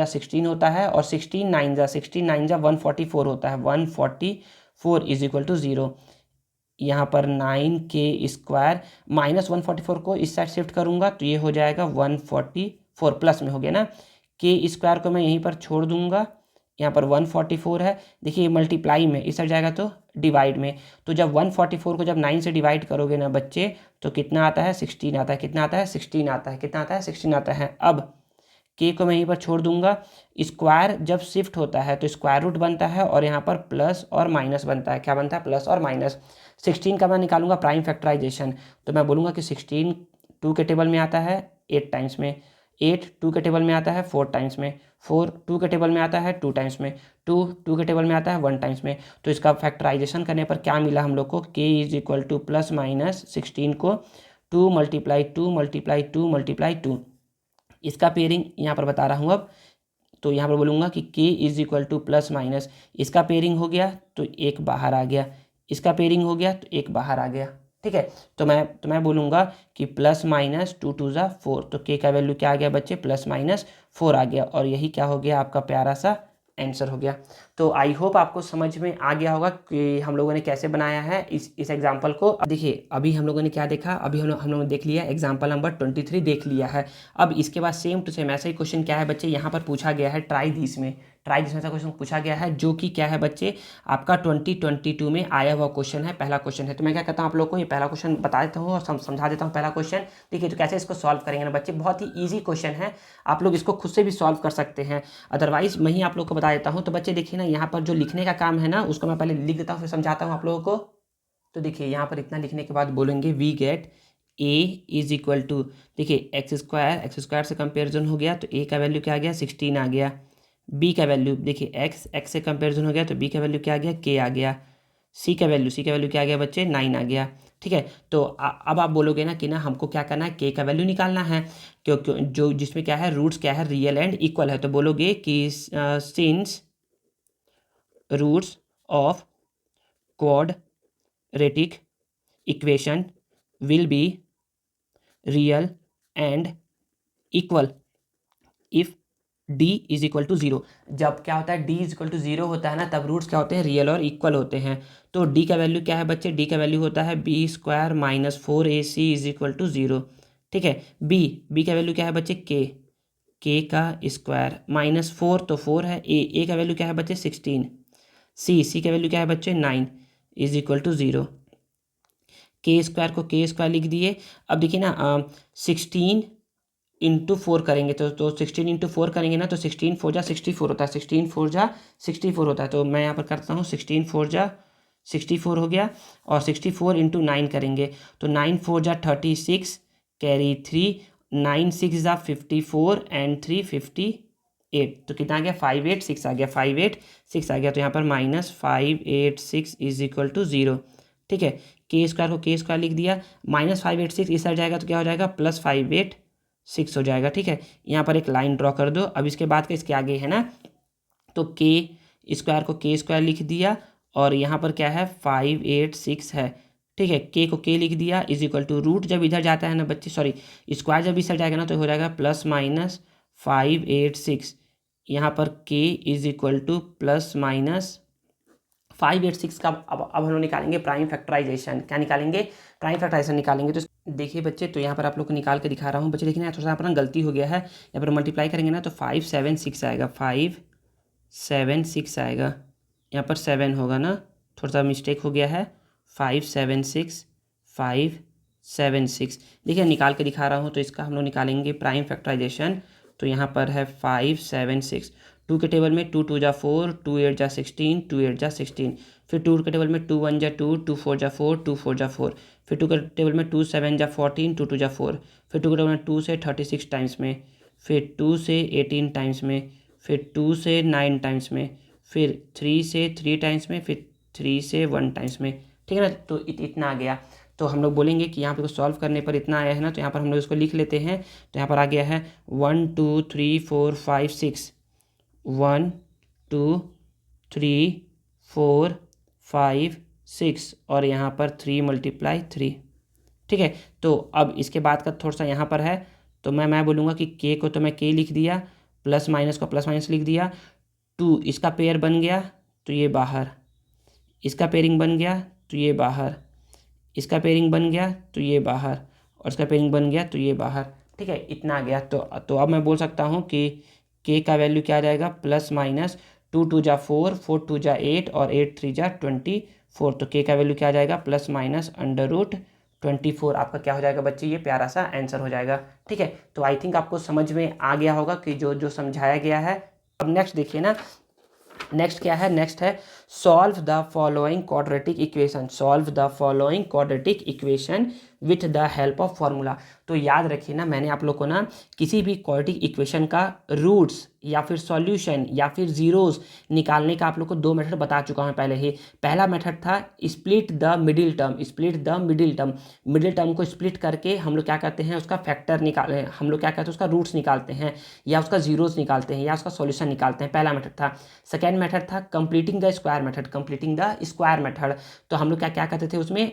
16 होता है, और 16 9 जा 144 होता है, 144 इज इक्वल टू 0। यहाँ पर 9k² -144 को इस साइड शिफ्ट करूँगा तो ये हो जाएगा 144 प्लस में हो गया ना, k² को मैं यहीं पर छोड़ दूंगा, यहाँ पर 144 है। देखिए मल्टीप्लाई में इस साइड जाएगा तो डिवाइड में, तो जब 144 को जब 9 से डिवाइड करोगे ना बच्चे तो कितना आता है 16 आता है, कितना आता है 16 आता है, कितना आता है 16 आता है। अब k को मैं यहीं पर छोड़ दूंगा, स्क्वायर जब शिफ्ट होता है तो स्क्वायर रूट बनता है और यहाँ पर प्लस और माइनस बनता है, क्या बनता है प्लस और माइनस। 16 का मैं निकालूंगा प्राइम फैक्टराइजेशन, तो मैं बोलूँगा कि 16 2 के टेबल में आता है 8 टाइम्स में, 8 2 के टेबल में आता है 4 टाइम्स में, 4 2 के टेबल में आता है 2 टाइम्स में, 2 2 के टेबल में आता है 1 टाइम्स में। तो इसका फैक्टराइजेशन करने पर क्या मिला हम लोग को, k is equal two plus minus 16 को 2 मल्टीप्लाई 2 मल्टीप्लाई 2 मल्टीप्लाई 2। इसका पेयरिंग यहाँ पर बता रहा हूँ अब, तो यहाँ पर बोलूँगा कि k is equal two plus minus, इसका पेयरिंग हो गया तो एक बाहर आ गया, इसका पेयरिंग हो गया तो एक बाहर आ गया। ठीक है, तो मैं बोलूँगा कि प्लस माइनस 2 2 ज़ा 4, तो k का वैल्यू क्या आ गया बच्चे, प्लस माइनस 4 आ गया, और यही क्या हो गया आपका प्यारा सा आंसर हो गया। तो आई होप आपको समझ में आ गया होगा कि हम लोगों ने कैसे बनाया है इस एग्जाम्पल को। देखिए अभी हम लोगों ने क्या देखा, अभी हम लोगों ने देख लिया एग्जाम्पल नंबर 23 देख लिया है। अब इसके बाद सेम टू सेम ऐसा ही क्वेश्चन क्या है बच्चे, यहाँ पर पूछा गया है ट्राई दिस में ऐसा क्वेश्चन पूछा गया है, जो कि क्या है बच्चे आपका 2022 में आया हुआ क्वेश्चन है, पहला क्वेश्चन है। तो मैं क्या कहता हूँ आप लोग को ये पहला क्वेश्चन बता देता हूँ और समझा देता हूँ पहला क्वेश्चन। ठीक है, तो कैसे इसको सॉल्व करेंगे ना बच्चे, बहुत ही ईजी क्वेश्चन है, आप लोग इसको खुद से भी सॉल्व कर सकते हैं, अदरवाइज मैं ही आप लोग को बता देता हूँ। तो बच्चे देखिए ना, यहाँ पर जो लिखने का काम है ना उसको मैं पहले लिख देता हूँ फिर समझाता हूँ आप लोगों को। तो देखिए यहाँ पर इतना लिखने के बाद बोलेंगे we get a is equal to, देखिए एक्स स्क्वायर से कंपेरिजन हो गया तो a का वैल्यू क्या आ गया 16 आ गया, b का वैल्यू देखिए x से कंपेरिजन हो गया तो b का वैल्यू क्या आ गया k आ गया, c का वैल्यू क्या आ गया बच्चे 9 आ गया। ठीक है, तो अब आप बोलोगे ना कि ना हमको क्या करना है, k का वैल्यू निकालना है, क्योंकि जो जिसमें क्या है रूट्स क्या है रियल एंड इक्वल है, तो बोलोगे कि since roots of quadratic equation will be real and equal if d is equal to 0। जब क्या होता है d इज इक्वल टू 0 होता है ना, तब रूट्स क्या होते हैं रियल और इक्वल होते हैं। तो d का वैल्यू क्या है बच्चे, d का वैल्यू होता है b square minus 4ac is equal to 0। ठीक है, b का वैल्यू क्या है बच्चे k का स्क्वायर माइनस 4 तो 4 है, a का वैल्यू क्या है बच्चे 16, c का वैल्यू क्या है बच्चे 9 इज इक्वल टू 0। के स्क्वायर को के स्क्वायर लिख दिए। अब देखिए ना 16 इंटू 4 करेंगे तो 16 इंटू 4 करेंगे ना तो 16 4 जा 64 होता है, 16 4 जा 64 होता है। तो मैं यहाँ पर करता हूँ 16 4 जा 64 हो गया, और 64 इंटू 9 करेंगे तो 9 4 जा 36 कैरी 3, 9 6 जा 54 एंड 3 58, तो कितना आ गया 586 आ गया, 586 आ गया। तो यहाँ पर माइनस 586 इज इक्वल टू 0। ठीक है, के स्क्वायर को के स्क्वायर लिख दिया, माइनस 586 इस साइड जाएगा तो क्या हो जाएगा प्लस 586 हो जाएगा। ठीक है, यहाँ पर एक लाइन ड्रॉ कर दो। अब इसके बाद का इसके आगे है ना, तो के स्क्वायर को के स्क्वायर लिख दिया, और यहाँ पर क्या है 586 है। ठीक है, के को के लिख दिया इज इक्वल टू रूट जब इधर जाता है ना बच्चे, सॉरी स्क्वायर जब इस साइड जाएगा ना तो हो जाएगा प्लस माइनस 586, यहाँ पर के is equal two plus minus 586 का अब हम लोग निकालेंगे प्राइम फैक्टराइजेशन। क्या निकालेंगे, प्राइम फैक्टराइजेशन निकालेंगे। तो देखिए बच्चे, तो यहाँ पर आप लोग को निकाल के दिखा रहा हूँ बच्चे, देखिए ना थोड़ा सा यहाँ पर गलती हो गया है, यहाँ पर मल्टीप्लाई करेंगे ना तो 576 आएगा, 576 आएगा, यहाँ पर 7 होगा ना, थोड़ा सा मिस्टेक हो गया है, 576 देखिए निकाल के दिखा रहा हूँ। तो इसका हम लोग निकालेंगे प्राइम फैक्टराइजेशन। तो यहाँ पर है 576, 2 के टेबल में 2 2 जा 4, 2 8 जा 16, 2 8 जा 16, फिर 2 के टेबल में 2 1 जा 2, 2 4 जा 4, 2 4 जा 4, फिर 2 के टेबल में 2 7 जा 14, 2 2 जा 4, फिर 2 के टेबल में 2 से 36 टाइम्स में, फिर 2 से 18 टाइम्स में, फिर 2 से 9 टाइम्स में, फिर 3 से 3 टाइम्स में, फिर 3 से 1 टाइम्स में। ठीक है ना, तो इतना आ गया। तो हम लोग बोलेंगे कि यहाँ पे सॉल्व करने पर इतना आया है ना, तो यहाँ पर हम लोग इसको लिख लेते हैं। तो यहाँ पर आ गया है 1 2 3 4 5 6, 1 2 3 4 5 6, और यहाँ पर 3 मल्टीप्लाई 3। ठीक है, तो अब इसके बाद का थोड़ा सा यहाँ पर है, तो मैं बोलूँगा कि के को तो मैं के लिख दिया, प्लस माइनस को प्लस माइनस लिख दिया, 2 इसका पेयर बन गया तो ये बाहर, इसका पेयरिंग बन गया तो ये बाहर, इसका पेयरिंग बन गया तो ये बाहर, और इसका पेयरिंग बन गया तो ये बाहर। ठीक है, इतना आ गया। तो अब मैं बोल सकता हूँ कि के का वैल्यू क्या आ जाएगा, प्लस माइनस 2 2 जा 4, 4 2 जा 8, और 8 3 जा 24। तो के का वैल्यू क्या आ जाएगा, प्लस माइनस अंडर रूट 24 आपका क्या हो जाएगा बच्चे, ये प्यारा सा आंसर हो जाएगा। ठीक है, तो आई थिंक आपको समझ में आ गया होगा कि जो जो समझाया गया है। अब नेक्स्ट देखिए ना, नेक्स्ट क्या है, नेक्स्ट है solve the following quadratic equation, solve the following quadratic equation with the help of formula. तो याद रखिए ना, मैंने आप लोग को ना किसी भी क्वाड्रेटिक इक्वेशन का रूट्स या फिर सॉल्यूशन या फिर जीरोस निकालने का आप लोग को 2 मेथड बता चुका हूँ पहले ही। पहला मेथड था split the middle term, split the middle term. Middle term को स्प्लिट करके हम लोग क्या करते हैं, उसका फैक्टर निकाल, हम लोग क्या करते हैं, उसका रूट्स निकालते हैं या उसका जीरोस निकालते हैं या उसका सॉल्यूशन निकालते हैं। पहला मेथड था। सेकेंड मेथड था completing the square method, completing the square method. तो हम लोग क्या क्या करते थे उसमें,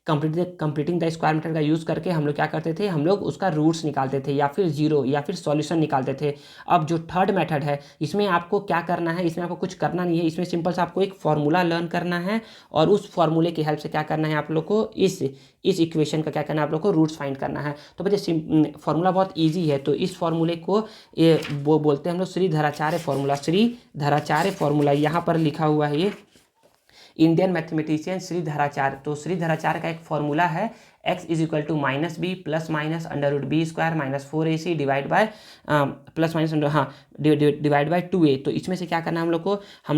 कंप्लीटिंग द स्क्वायर मेथड का यूज़ करके हम लोग क्या करते थे, हम लोग उसका रूट्स निकालते थे या फिर जीरो या फिर सॉल्यूशन निकालते थे। अब जो थर्ड मेथड है, इसमें आपको क्या करना है, इसमें आपको कुछ करना नहीं है, इसमें सिंपल सा आपको एक फॉर्मूला लर्न करना है और उस फॉर्मूले की हेल्प से क्या करना है आप लोग को, इस इक्वेशन का क्या करना है आप लोग को, रूट्स फाइंड करना है। तो बच्चे फॉर्मूला बहुत ईजी है। तो इस फॉर्मूले को वो बोलते हैं हम लोग श्रीधराचार्य फॉर्मूला, श्रीधराचार्य फॉर्मूला यहाँ पर लिखा हुआ है, ये इंडियन मैथमेटिशियन श्रीधराचार्य। तो श्रीधराचार्य का एक फॉर्मूला है, x is equal to minus b plus minus under root b square minus 4ac divide by plus minus divide by 2a। तो इसमें से क्या करना है हम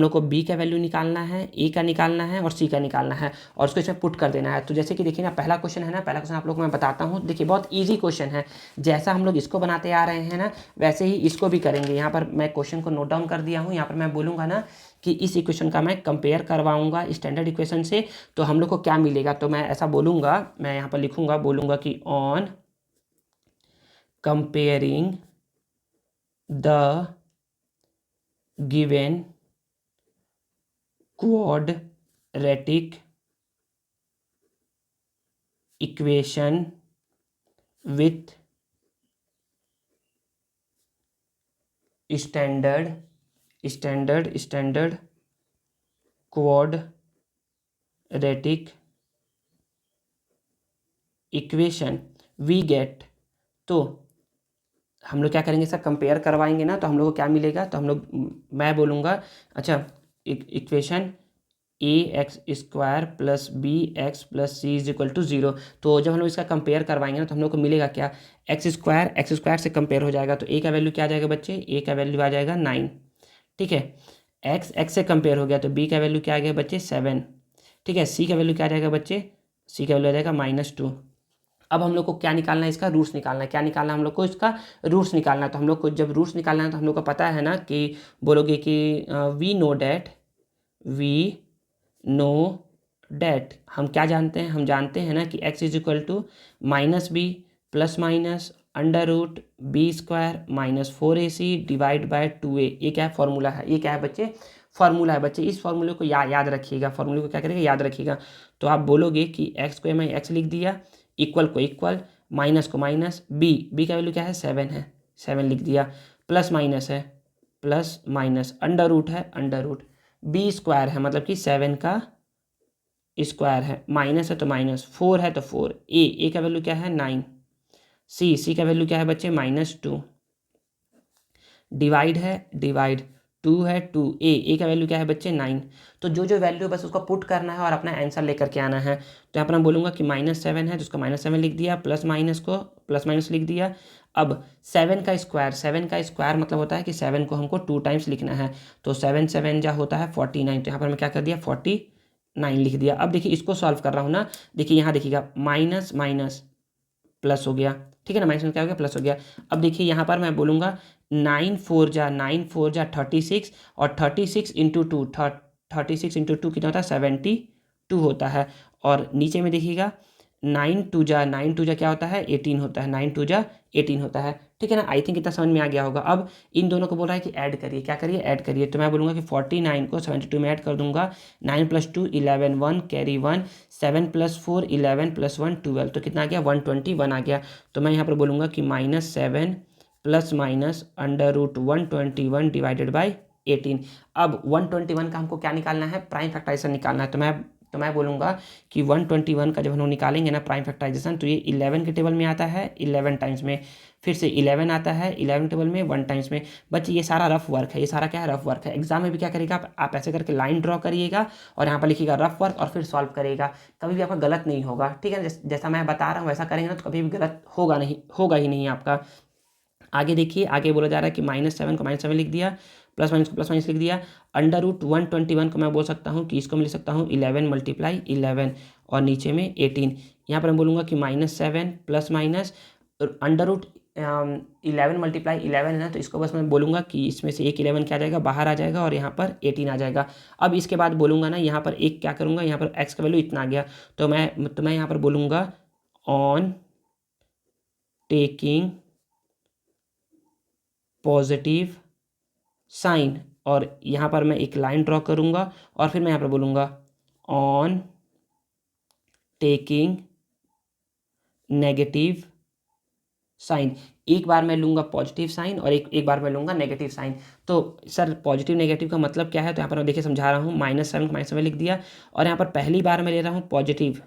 लोग को b का वैल्यू निकालना है, a का निकालना है और c का निकालना है और उसको इसमें पुट कर देना है। तो जैसे कि देखिए ना, पहला क्वेश्चन है ना, पहला क्वेश्चन आप लोग को मैं बताता हूँ। देखिए बहुत ईजी क्वेश्चन है, जैसा हम लोग इसको बनाते आ रहे हैं ना वैसे ही इसको भी करेंगे। यहाँ पर मैं क्वेश्चन को नोट डाउन कर दिया हूँ। यहाँ पर मैं बोलूँगा ना कि इस इक्वेशन का मैं कंपेयर करवाऊंगा स्टैंडर्ड इक्वेशन से, तो हम लोग को क्या मिलेगा। तो मैं ऐसा बोलूँगा, मैं यहाँ पर लिखूँगा, बोलूँगा कि on comparing the given quadratic equation with standard quadratic equation we get. तो हम लोग क्या करेंगे, इसका कंपेयर करवाएंगे ना, तो हम लोग को क्या मिलेगा। तो हम लोग, मैं बोलूँगा अच्छा equation ax square plus b x plus c is equal to 0। तो जब हम लोग इसका कंपेयर करवाएंगे ना तो हम लोग को मिलेगा क्या, एक्स स्क्वायर से कंपेयर हो जाएगा। तो a का वैल्यू क्या आ जाएगा बच्चे, a का वैल्यू आ जाएगा 9, ठीक है। x से कंपेयर हो गया तो b का वैल्यू क्या आ गया बच्चे 7, ठीक है। c का वैल्यू क्या आ जाएगा बच्चे, c का वैल्यू आ जाएगा -2। अब हम लोग को क्या निकालना है, इसका रूट्स निकालना है। क्या निकालना है हम लोग को, इसका रूट्स निकालना है। तो हम लोग को जब रूट्स निकालना है तो हम लोग को पता है ना कि बोलोगे कि वी नो डैट हम क्या जानते हैं, हम जानते हैं ना कि x is equal to minus b plus minus under root b square minus 4ac divide by 2a। ये क्या है, फॉर्मूला है। ये क्या है बच्चे, फॉर्मूला है। बच्चे इस फॉर्मूले को याद रखिएगा, फॉर्मूले को क्या करेगा, याद रखिएगा। तो आप बोलोगे कि x को मैं x लिख दिया, इक्वल को इक्वल, माइनस को माइनस, बी का वैल्यू क्या है 7 है, 7 लिख दिया, प्लस माइनस है, प्लस माइनस अंडर रूट है, अंडर रूट बी स्क्वायर है मतलब कि 7 का स्क्वायर है, माइनस है तो माइनस, 4 है तो 4, ए का वैल्यू क्या है 9, सी का वैल्यू क्या है बच्चे -2, डिवाइड है, डिवाइड 2 है, 2 ए का वैल्यू क्या है बच्चे 9। तो जो वैल्यू बस उसको पुट करना है और अपना आंसर लेकर के आना है। तो यहाँ पर मैं बोलूँगा कि -7 है तो उसको -7 लिख दिया, प्लस माइनस को प्लस माइनस लिख दिया। अब 7 का स्क्वायर मतलब होता है कि 7 को हमको 2 टाइम्स लिखना है। तो 7 7 जा होता है 49। तो यहाँ पर मैं क्या कर दिया 49 लिख दिया। अब देखिए इसको सॉल्व कर रहा हूँ ना, देखिए यहाँ देखिएगा माइनस माइनस प्लस हो गया, ठीक है ना, माइनस क्या हो गया प्लस हो गया। अब देखिए यहाँ पर मैं बोलूँगा 9 4 जा 36 और 36 इंटू 2 कितना होता है 72 होता है। और नीचे में देखिएगा 9 2 जा क्या होता है 18 होता है, 9 2 जा 18 होता है, ठीक है ना। आई थिंक इतना समझ में आ गया होगा। अब इन दोनों को बोल रहा है कि ऐड करिए, क्या करिए ऐड करिए। तो मैं बोलूँगा कि 49 को 72 में ऐड कर दूंगा, 9 + 2 11, 1 कैरी 1, 7 + 4 11 + 1 12। तो कितना आ गया 121 आ गया। तो मैं यहाँ पर बोलूँगा कि -7 plus minus under root 121 divided by 18। अब 121 का हमको क्या निकालना है, प्राइम फैक्टराइजेशन निकालना है। तो मैं बोलूँगा कि 121 का जब हम लोग निकालेंगे ना प्राइम फैक्टराइजेशन, तो ये 11 के टेबल में आता है 11 टाइम्स में, फिर से 11 आता है 11 टेबल में 1 टाइम्स में। बच्चे ये सारा रफ वर्क है, ये सारा क्या है रफ वर्क है। एग्जाम में भी क्या करिएगा आप ऐसे करके लाइन ड्रॉ करिएगा और यहाँ पर लिखिएगा रफ वर्क और फिर सॉल्व करिएगा, कभी भी आपका गलत नहीं होगा, ठीक है। जैसा मैं बता रहा हूँ वैसा करेंगे ना तो कभी भी गलत होगा ही नहीं आपका। आगे देखिए, आगे बोला जा रहा है कि -7 को -7 लिख दिया, प्लस माइनस को प्लस माइनस लिख दिया। अंडर रूट 121 को मैं बोल सकता हूँ कि इसको मैं लिख सकता हूँ 11 × 11 और नीचे में 18। यहाँ पर मैं बोलूँगा कि -7 plus minus under root 11 multiply 11 है ना, तो इसको बस मैं बोलूँगा कि इसमें से एक 11 क्या आ जाएगा, बाहर आ जाएगा और यहाँ पर 18 आ जाएगा। अब इसके बाद बोलूँगा ना, यहाँ पर एक क्या करूँगा, यहाँ पर x का वैल्यू इतना आ गया, तो मैं यहाँ पर बोलूँगा ऑन टेकिंग पॉजिटिव साइन, और यहाँ पर मैं एक लाइन ड्रॉ करूँगा और फिर मैं यहाँ पर बोलूँगा ऑन टेकिंग नेगेटिव साइन। एक बार मैं लूँगा पॉजिटिव साइन और एक बार मैं लूँगा नेगेटिव साइन। तो सर पॉजिटिव नेगेटिव का मतलब क्या है, तो यहाँ पर मैं देखिए समझा रहा हूँ, -7 को -7 लिख दिया, और यहाँ पर पहली बार मैं ले रहा हूँ पॉजिटिव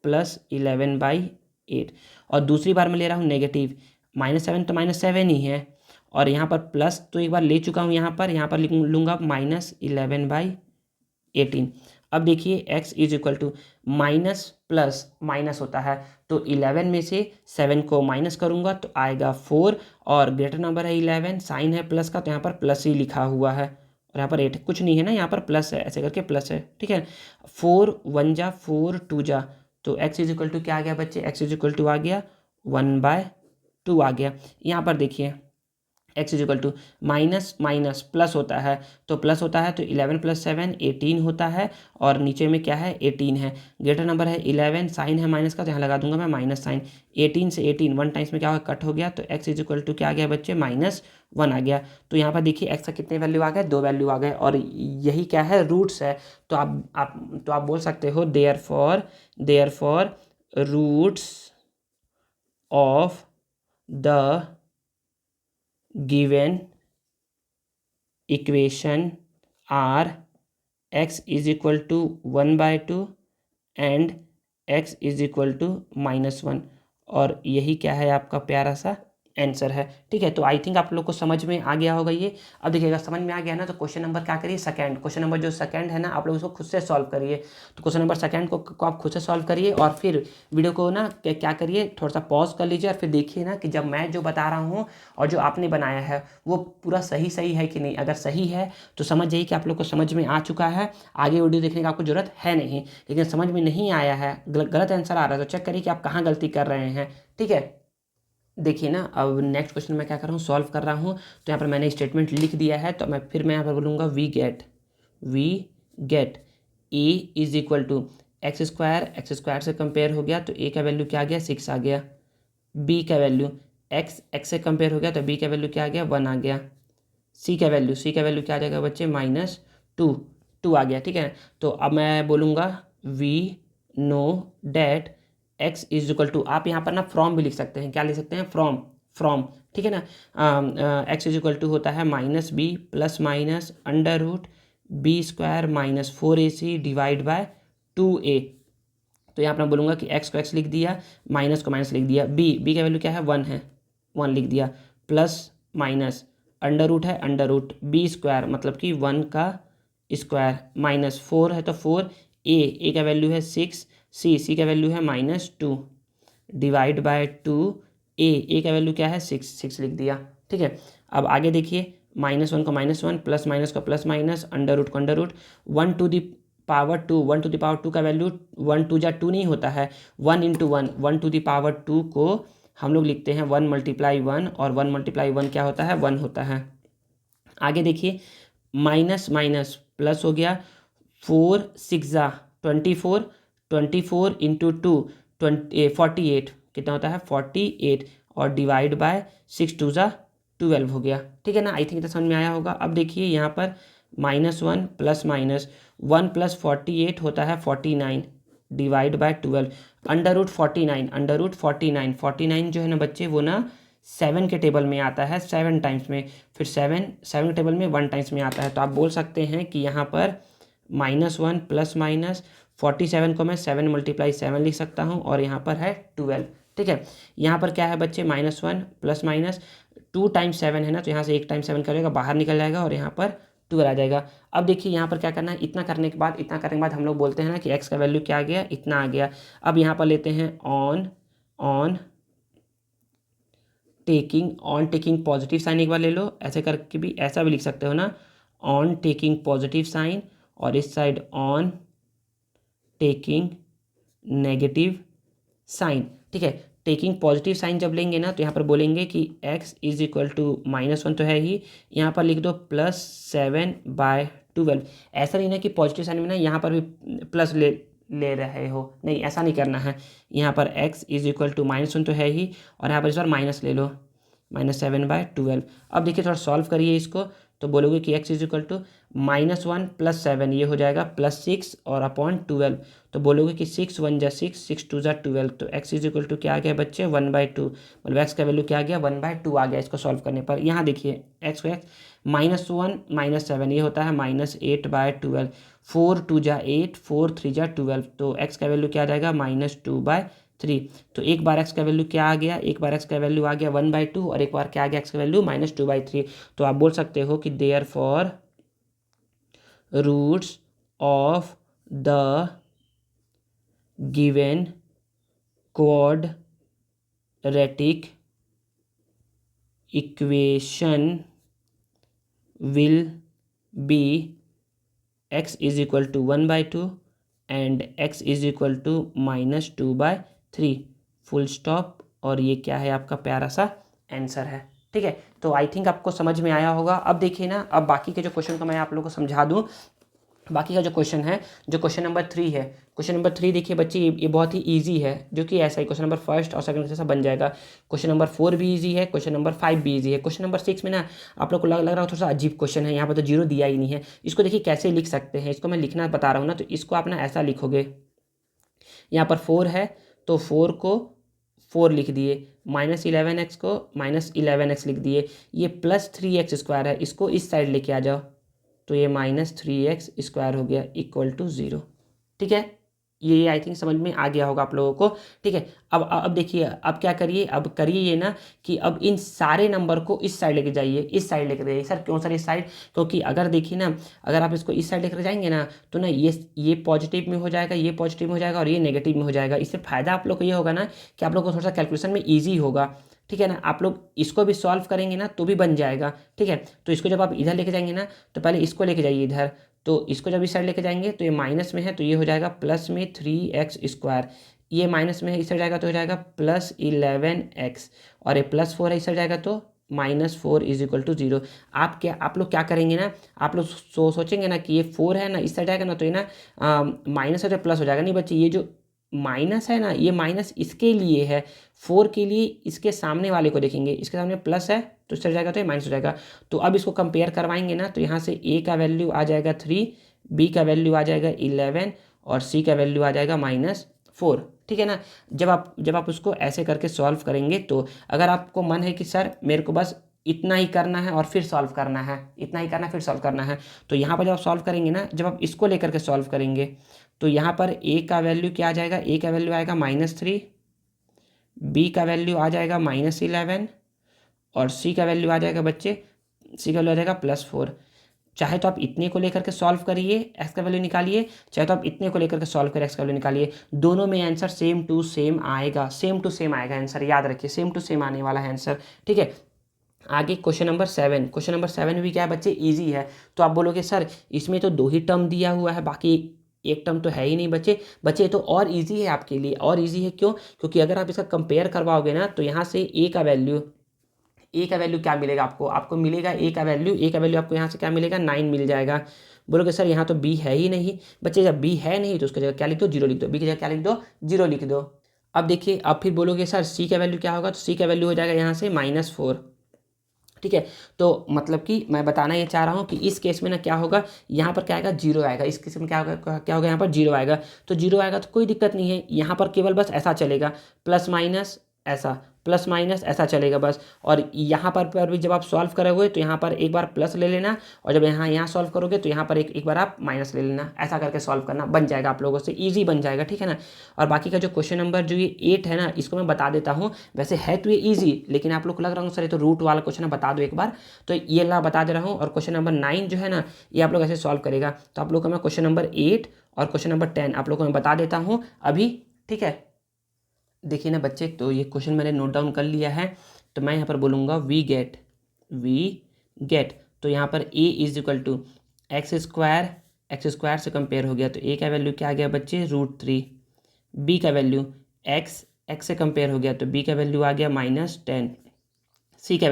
+11/8, और दूसरी बार मैं ले रहा हूँ नेगेटिव, -7 तो -7 ही है, और यहाँ पर प्लस तो एक बार ले चुका हूँ, यहाँ पर लूँगा -11/18। अब देखिए x is equal to minus plus minus होता है, तो 11 में से 7 को माइनस करूँगा तो आएगा 4, और ग्रेटर नंबर है 11, साइन है प्लस का, तो यहाँ पर प्लस ही लिखा हुआ है, और यहाँ पर 8 कुछ नहीं है ना, यहाँ पर प्लस है, ऐसे करके प्लस है, ठीक है। 4 1 जा 4 2 जा, तो x इज इक्वल टू क्या आ गया बच्चे, x इज इक्वल टू आ गया 1/2 आ गया। यहाँ पर देखिए x is equal to minus minus plus होता है, तो प्लस होता है तो 11 + 7 18 होता है, और नीचे में क्या है 18 है, ग्रेटर नंबर है 11, साइन है माइनस का, तो यहाँ लगा दूंगा मैं माइनस साइन। 18 से 18 1 टाइम्स में क्या होगा, कट हो गया, तो x इज इक्वल टू क्या आ गया बच्चे, -1 आ गया। तो यहाँ पर देखिए x का कितने वैल्यू आ गए, 2 वैल्यू आ गए, और यही क्या है, रूट्स है। तो आप बोल सकते हो therefore roots of the given equation are x is equal to 1/2 and x is equal to -1, और यही क्या है आपका प्यारा सा आंसर है, ठीक है। तो आई थिंक आप लोग को समझ में आ गया होगा ये। अब देखिएगा समझ में आ गया ना, तो क्वेश्चन नंबर क्या करिए, सेकंड, क्वेश्चन नंबर जो सेकंड है ना, आप लोग उसको खुद से सॉल्व करिए। तो क्वेश्चन नंबर सेकंड को आप खुद से सॉल्व करिए, और फिर वीडियो को ना क्या करिए, थोड़ा सा पॉज कर लीजिए, और फिर देखिए ना कि जब मैं जो बता रहा हूँ और जो आपने बनाया है वो पूरा सही है कि नहीं। अगर सही है तो समझ जाइए कि आप लोग को समझ में आ चुका है, आगे वीडियो देखने की आपको जरूरत है नहीं। लेकिन समझ में नहीं आया है, गलत आंसर आ रहा है, तो चेक करिए कि आप कहाँ गलती कर रहे हैं, ठीक है। देखिए ना, अब नेक्स्ट क्वेश्चन मैं क्या कर रहा हूँ, सॉल्व कर रहा हूँ। तो यहाँ पर मैंने स्टेटमेंट लिख दिया है, तो मैं यहाँ पर बोलूँगा we get a is equal to x square से कंपेयर हो गया, तो ए का वैल्यू क्या आ गया, 6 आ गया। बी का वैल्यू एक्स से कंपेयर हो गया, तो बी का वैल्यू क्या आ गया, 1 आ गया। सी का वैल्यू क्या आ जाएगा बच्चे, -2 आ गया, ठीक है। तो अब मैं बोलूँगा we know that x is equal to, आप यहाँ पर ना फ्रॉम भी लिख सकते हैं, क्या लिख सकते हैं, फ्रॉम, ठीक है ना। x इज इक्वल टू होता है -b plus minus √b² -4ac divide by 2a। तो यहाँ पर मैं बोलूँगा कि x को x लिख दिया, माइनस को माइनस लिख दिया, b का वैल्यू क्या है, 1 लिख दिया, plus minus under root b² मतलब कि 1 का स्क्वायर, -4 है तो 4, a का वैल्यू है 6, सी का वैल्यू है -2 डिवाइड बाय 2, ए का वैल्यू क्या है, 6 लिख दिया, ठीक है। अब आगे देखिए, -1 को -1, प्लस माइनस को प्लस माइनस, अंडर रूट को under root, 1 to the power 2 का वैल्यू 1 2 जा 2 नहीं होता है, 1 × 1, 1 टू द पावर 2 को हम लोग लिखते हैं 1 × 1, और 1 × 1 क्या होता है, 1 होता है। आगे देखिए, माइनस माइनस प्लस हो गया, 4 6 जा 24 × 2 48 कितना होता है, 48, और डिवाइड बाय 6 2 जा 12 हो गया, ठीक है ना। आई थिंक इतना समझ में आया होगा। अब देखिए यहाँ पर -1 प्लस माइनस 1 + 48 होता है 49 डिवाइड बाय 12, अंडर रूट 49 जो है ना बच्चे, वो ना 7 के टेबल में आता है 7 टाइम्स में, फिर 7 के टेबल में 1 टाइम्स में आता है। तो आप बोल सकते हैं कि यहाँ पर -1 प्लस माइनस 47 को मैं 7 × 7 लिख सकता हूँ, और यहाँ पर है 12, ठीक है। यहाँ पर क्या है बच्चे, -1 प्लस माइनस 2 टाइम्स 7 है ना, तो यहाँ से 1 टाइम्स 7 करेगा, बाहर निकल जाएगा, और यहाँ पर 12 आ जाएगा। अब देखिए यहाँ पर क्या करना है, इतना करने के बाद हम लोग बोलते हैं ना कि x का वैल्यू क्या आ गया, इतना आ गया। अब यहाँ पर लेते हैं ऑन टेकिंग पॉजिटिव साइन, एक बार ले लो, ऐसे करके भी ऐसा भी लिख सकते हो ना, ऑन टेकिंग पॉजिटिव साइन, और इस side on taking negative sign, ठीक है। टेकिंग पॉजिटिव साइन जब लेंगे ना तो यहाँ पर बोलेंगे कि x इज इक्वल टू -1 तो है ही, यहाँ पर लिख दो +7/12। ऐसा नहीं ना कि पॉजिटिव साइन में ना यहाँ पर भी प्लस ले रहे हो, नहीं ऐसा नहीं करना है। यहाँ पर x इज इक्वल टू -1 तो है ही, और यहाँ पर इस बार माइनस ले लो, -7/12। अब देखिए थोड़ा सॉल्व करिए इसको, तो बोलोगे कि x इज इक्वल टू -1 + 7, ये हो जाएगा +6 और अपॉन 12। तो बोलोगे कि 6 1 जा 6, 6 2 जा 12। तो x इज इक्वल टू क्या आ गया बच्चे 1/2, मतलब x का वैल्यू क्या आ गया 1/2 आ गया इसको सॉल्व करने पर। यहाँ देखिए x -1 -7, ये होता है -8/12। 4 2 जा 8, 4 3 जा 12, तो x का वैल्यू क्या आ जाएगा -2/3। तो एक बार x का वैल्यू क्या आ गया, एक बार x का वैल्यू आ गया 1/2 और एक बार क्या आ गया x का वैल्यू -2/3। तो आप बोल सकते हो कि therefore roots of the given quadratic equation will be x is equal to 1/2 and x is equal to -2/3, full stop. और ये क्या है आपका प्यारा सा आंसर है, ठीक है। तो आई थिंक आपको समझ में आया होगा। अब देखिए ना, अब बाकी के जो क्वेश्चन को मैं आप लोगों को समझा दूं। बाकी का जो क्वेश्चन है, जो क्वेश्चन नंबर 3 है, क्वेश्चन नंबर 3 देखिए बच्चे, ये बहुत ही इजी है, जो कि ऐसा ही क्वेश्चन नंबर फर्स्ट और सेकंड जैसा बन जाएगा। क्वेश्चन नंबर 4 भी इजी है, क्वेश्चन नंबर 5 भी इजी है। क्वेश्चन नंबर 6 में ना आप लोग को लग रहा है थोड़ा सा अजीब क्वेश्चन है, यहाँ पर तो जीरो दिया ही नहीं है। इसको देखिए कैसे लिख सकते हैं, इसको मैं लिखना बता रहा हूँ ना, तो इसको आप ना ऐसा लिखोगे, यहाँ पर 4 है तो 4 को 4 लिख दिए, -11x को -11x लिख दिए, ये +3x² है, इसको इस साइड लेके आ जाओ, तो ये -3x² हो गया इक्वल टू 0, ठीक है। ये आई थिंक समझ में आ गया होगा आप लोगों को, ठीक है। अब देखिए, अब क्या करिए, अब करिए ये ना कि अब इन सारे नंबर को इस साइड लेके जाइए, इस साइड लेके जाइए। सर क्यों सर इस साइड, क्योंकि अगर देखिए ना, अगर आप इसको इस साइड लेकर जाएंगे ना तो ना ये पॉजिटिव में हो जाएगा, ये पॉजिटिव में हो जाएगा और ये नेगेटिव में हो जाएगा। इससे फायदा आप लोग को ये होगा ना कि आप लोग को थोड़ा सा कैलकुलेशन में ईजी होगा, ठीक है ना। आप लोग इसको भी सॉल्व करेंगे ना तो भी बन जाएगा, ठीक है। तो इसको जब आप इधर लेके जाएंगे ना, तो पहले इसको लेके जाइए इधर, तो इसको जब इस साइड लेके जाएंगे तो ये माइनस में है तो ये हो जाएगा प्लस में 3x², ये माइनस में है इस साइड जाएगा तो हो जाएगा +11x, और ये +4 है इस साइड जाएगा तो -4 इज इक्वल टू 0। आप लोग क्या करेंगे ना, आप लोग सोचेंगे ना कि ये 4 है ना इस साइड जाएगा ना तो ये ना माइनस है तो प्लस हो जाएगा। नहीं बच्चे, ये जो माइनस है ना, ये माइनस इसके लिए है, 4 के लिए इसके सामने वाले को देखेंगे, इसके सामने प्लस है तो इस साइड जाएगा तो ये माइनस हो जाएगा। तो अब इसको कंपेयर करवाएंगे ना तो यहाँ से a का वैल्यू आ जाएगा 3, b का वैल्यू आ जाएगा 11 और c का वैल्यू आ जाएगा -4, ठीक है ना। जब आप उसको ऐसे करके सॉल्व करेंगे, तो अगर आपको मन है कि सर मेरे को बस इतना ही करना है और फिर सॉल्व करना है, इतना ही करना है फिर सॉल्व करना है, तो यहाँ पर जब आप सॉल्व करेंगे ना, जब आप इसको लेकर के सॉल्व करेंगे तो यहाँ पर a का वैल्यू क्या आ जाएगा, a का वैल्यू आएगा -3, b का वैल्यू आ जाएगा -11 और c का वैल्यू आ जाएगा बच्चे, c का वैल्यू आ जाएगा +4। चाहे तो आप इतने को लेकर के सॉल्व करिए, x का वैल्यू निकालिए, चाहे तो आप इतने को लेकर के सॉल्व करिए, x का वैल्यू निकालिए, दोनों में आंसर सेम टू सेम आएगा, सेम टू सेम आएगा आंसर, याद रखिए सेम टू सेम आने वाला है आंसर, ठीक है। आगे क्वेश्चन नंबर 7, क्वेश्चन नंबर 7 भी क्या है बच्चे, इजी है। तो आप बोलोगे सर इसमें तो 2 ही टर्म दिया हुआ है, बाकी एक टर्म तो है ही नहीं बच्चे तो और इजी है आपके लिए, और इजी है क्यों, क्योंकि अगर आप इसका कंपेयर करवाओगे ना तो यहाँ से a का वैल्यू क्या मिलेगा आपको मिलेगा a का वैल्यू आपको यहाँ से क्या मिलेगा 9 मिल जाएगा। बोलोगे सर यहाँ तो b है ही नहीं, बच्चे जब b है नहीं तो उसकी जगह क्या लिख दो, 0 लिख दो, b की जगह क्या लिख दो, 0 लिख दो। अब देखिए, अब फिर बोलोगे सर c का वैल्यू क्या होगा, तो c का वैल्यू हो जाएगा यहाँ से -4, ठीक है। तो मतलब कि मैं बताना ये चाह रहा हूँ कि इस केस में ना क्या होगा, यहाँ पर क्या आएगा 0 आएगा, इस केस में क्या होगा यहाँ पर 0 आएगा। तो 0 आएगा तो कोई दिक्कत नहीं है, यहाँ पर केवल बस ऐसा चलेगा, प्लस माइनस ऐसा चलेगा बस। और यहाँ पर भी जब आप सॉल्व करोगे तो यहाँ पर एक बार प्लस ले लेना, और जब यहाँ सॉल्व करोगे तो यहाँ पर एक बार आप माइनस ले लेना, ऐसा करके सॉल्व करना, बन जाएगा आप लोगों से, ईजी बन जाएगा, ठीक है ना। और बाकी का जो क्वेश्चन नंबर जो ये 8 है ना, इसको मैं बता देता हूँ, वैसे है तो ये ईजी, लेकिन आप लोग को लग रहा हूँ सर ये तो रूट वाला क्वेश्चन है, बता दो एक बार, तो ये ला बता दे रहा हूँ। और क्वेश्चन नंबर 9 जो है ना, ये आप लोग ऐसे सॉल्व करेगा। तो आप लोग को मैं क्वेश्चन नंबर 8 और क्वेश्चन नंबर 10 आप लोग को मैं बता देता हूँ अभी, ठीक है। देखिए ना बच्चे, तो ये क्वेश्चन मैंने नोट डाउन कर लिया है, तो मैं यहाँ पर बोलूँगा वी गेट, तो यहाँ पर a is equal to x square से कंपेयर हो गया, तो a का वैल्यू क्या आ गया बच्चे, √3, बी का वैल्यू एक्स से कंपेयर हो गया तो बी का वैल्यू आ गया -10। सी का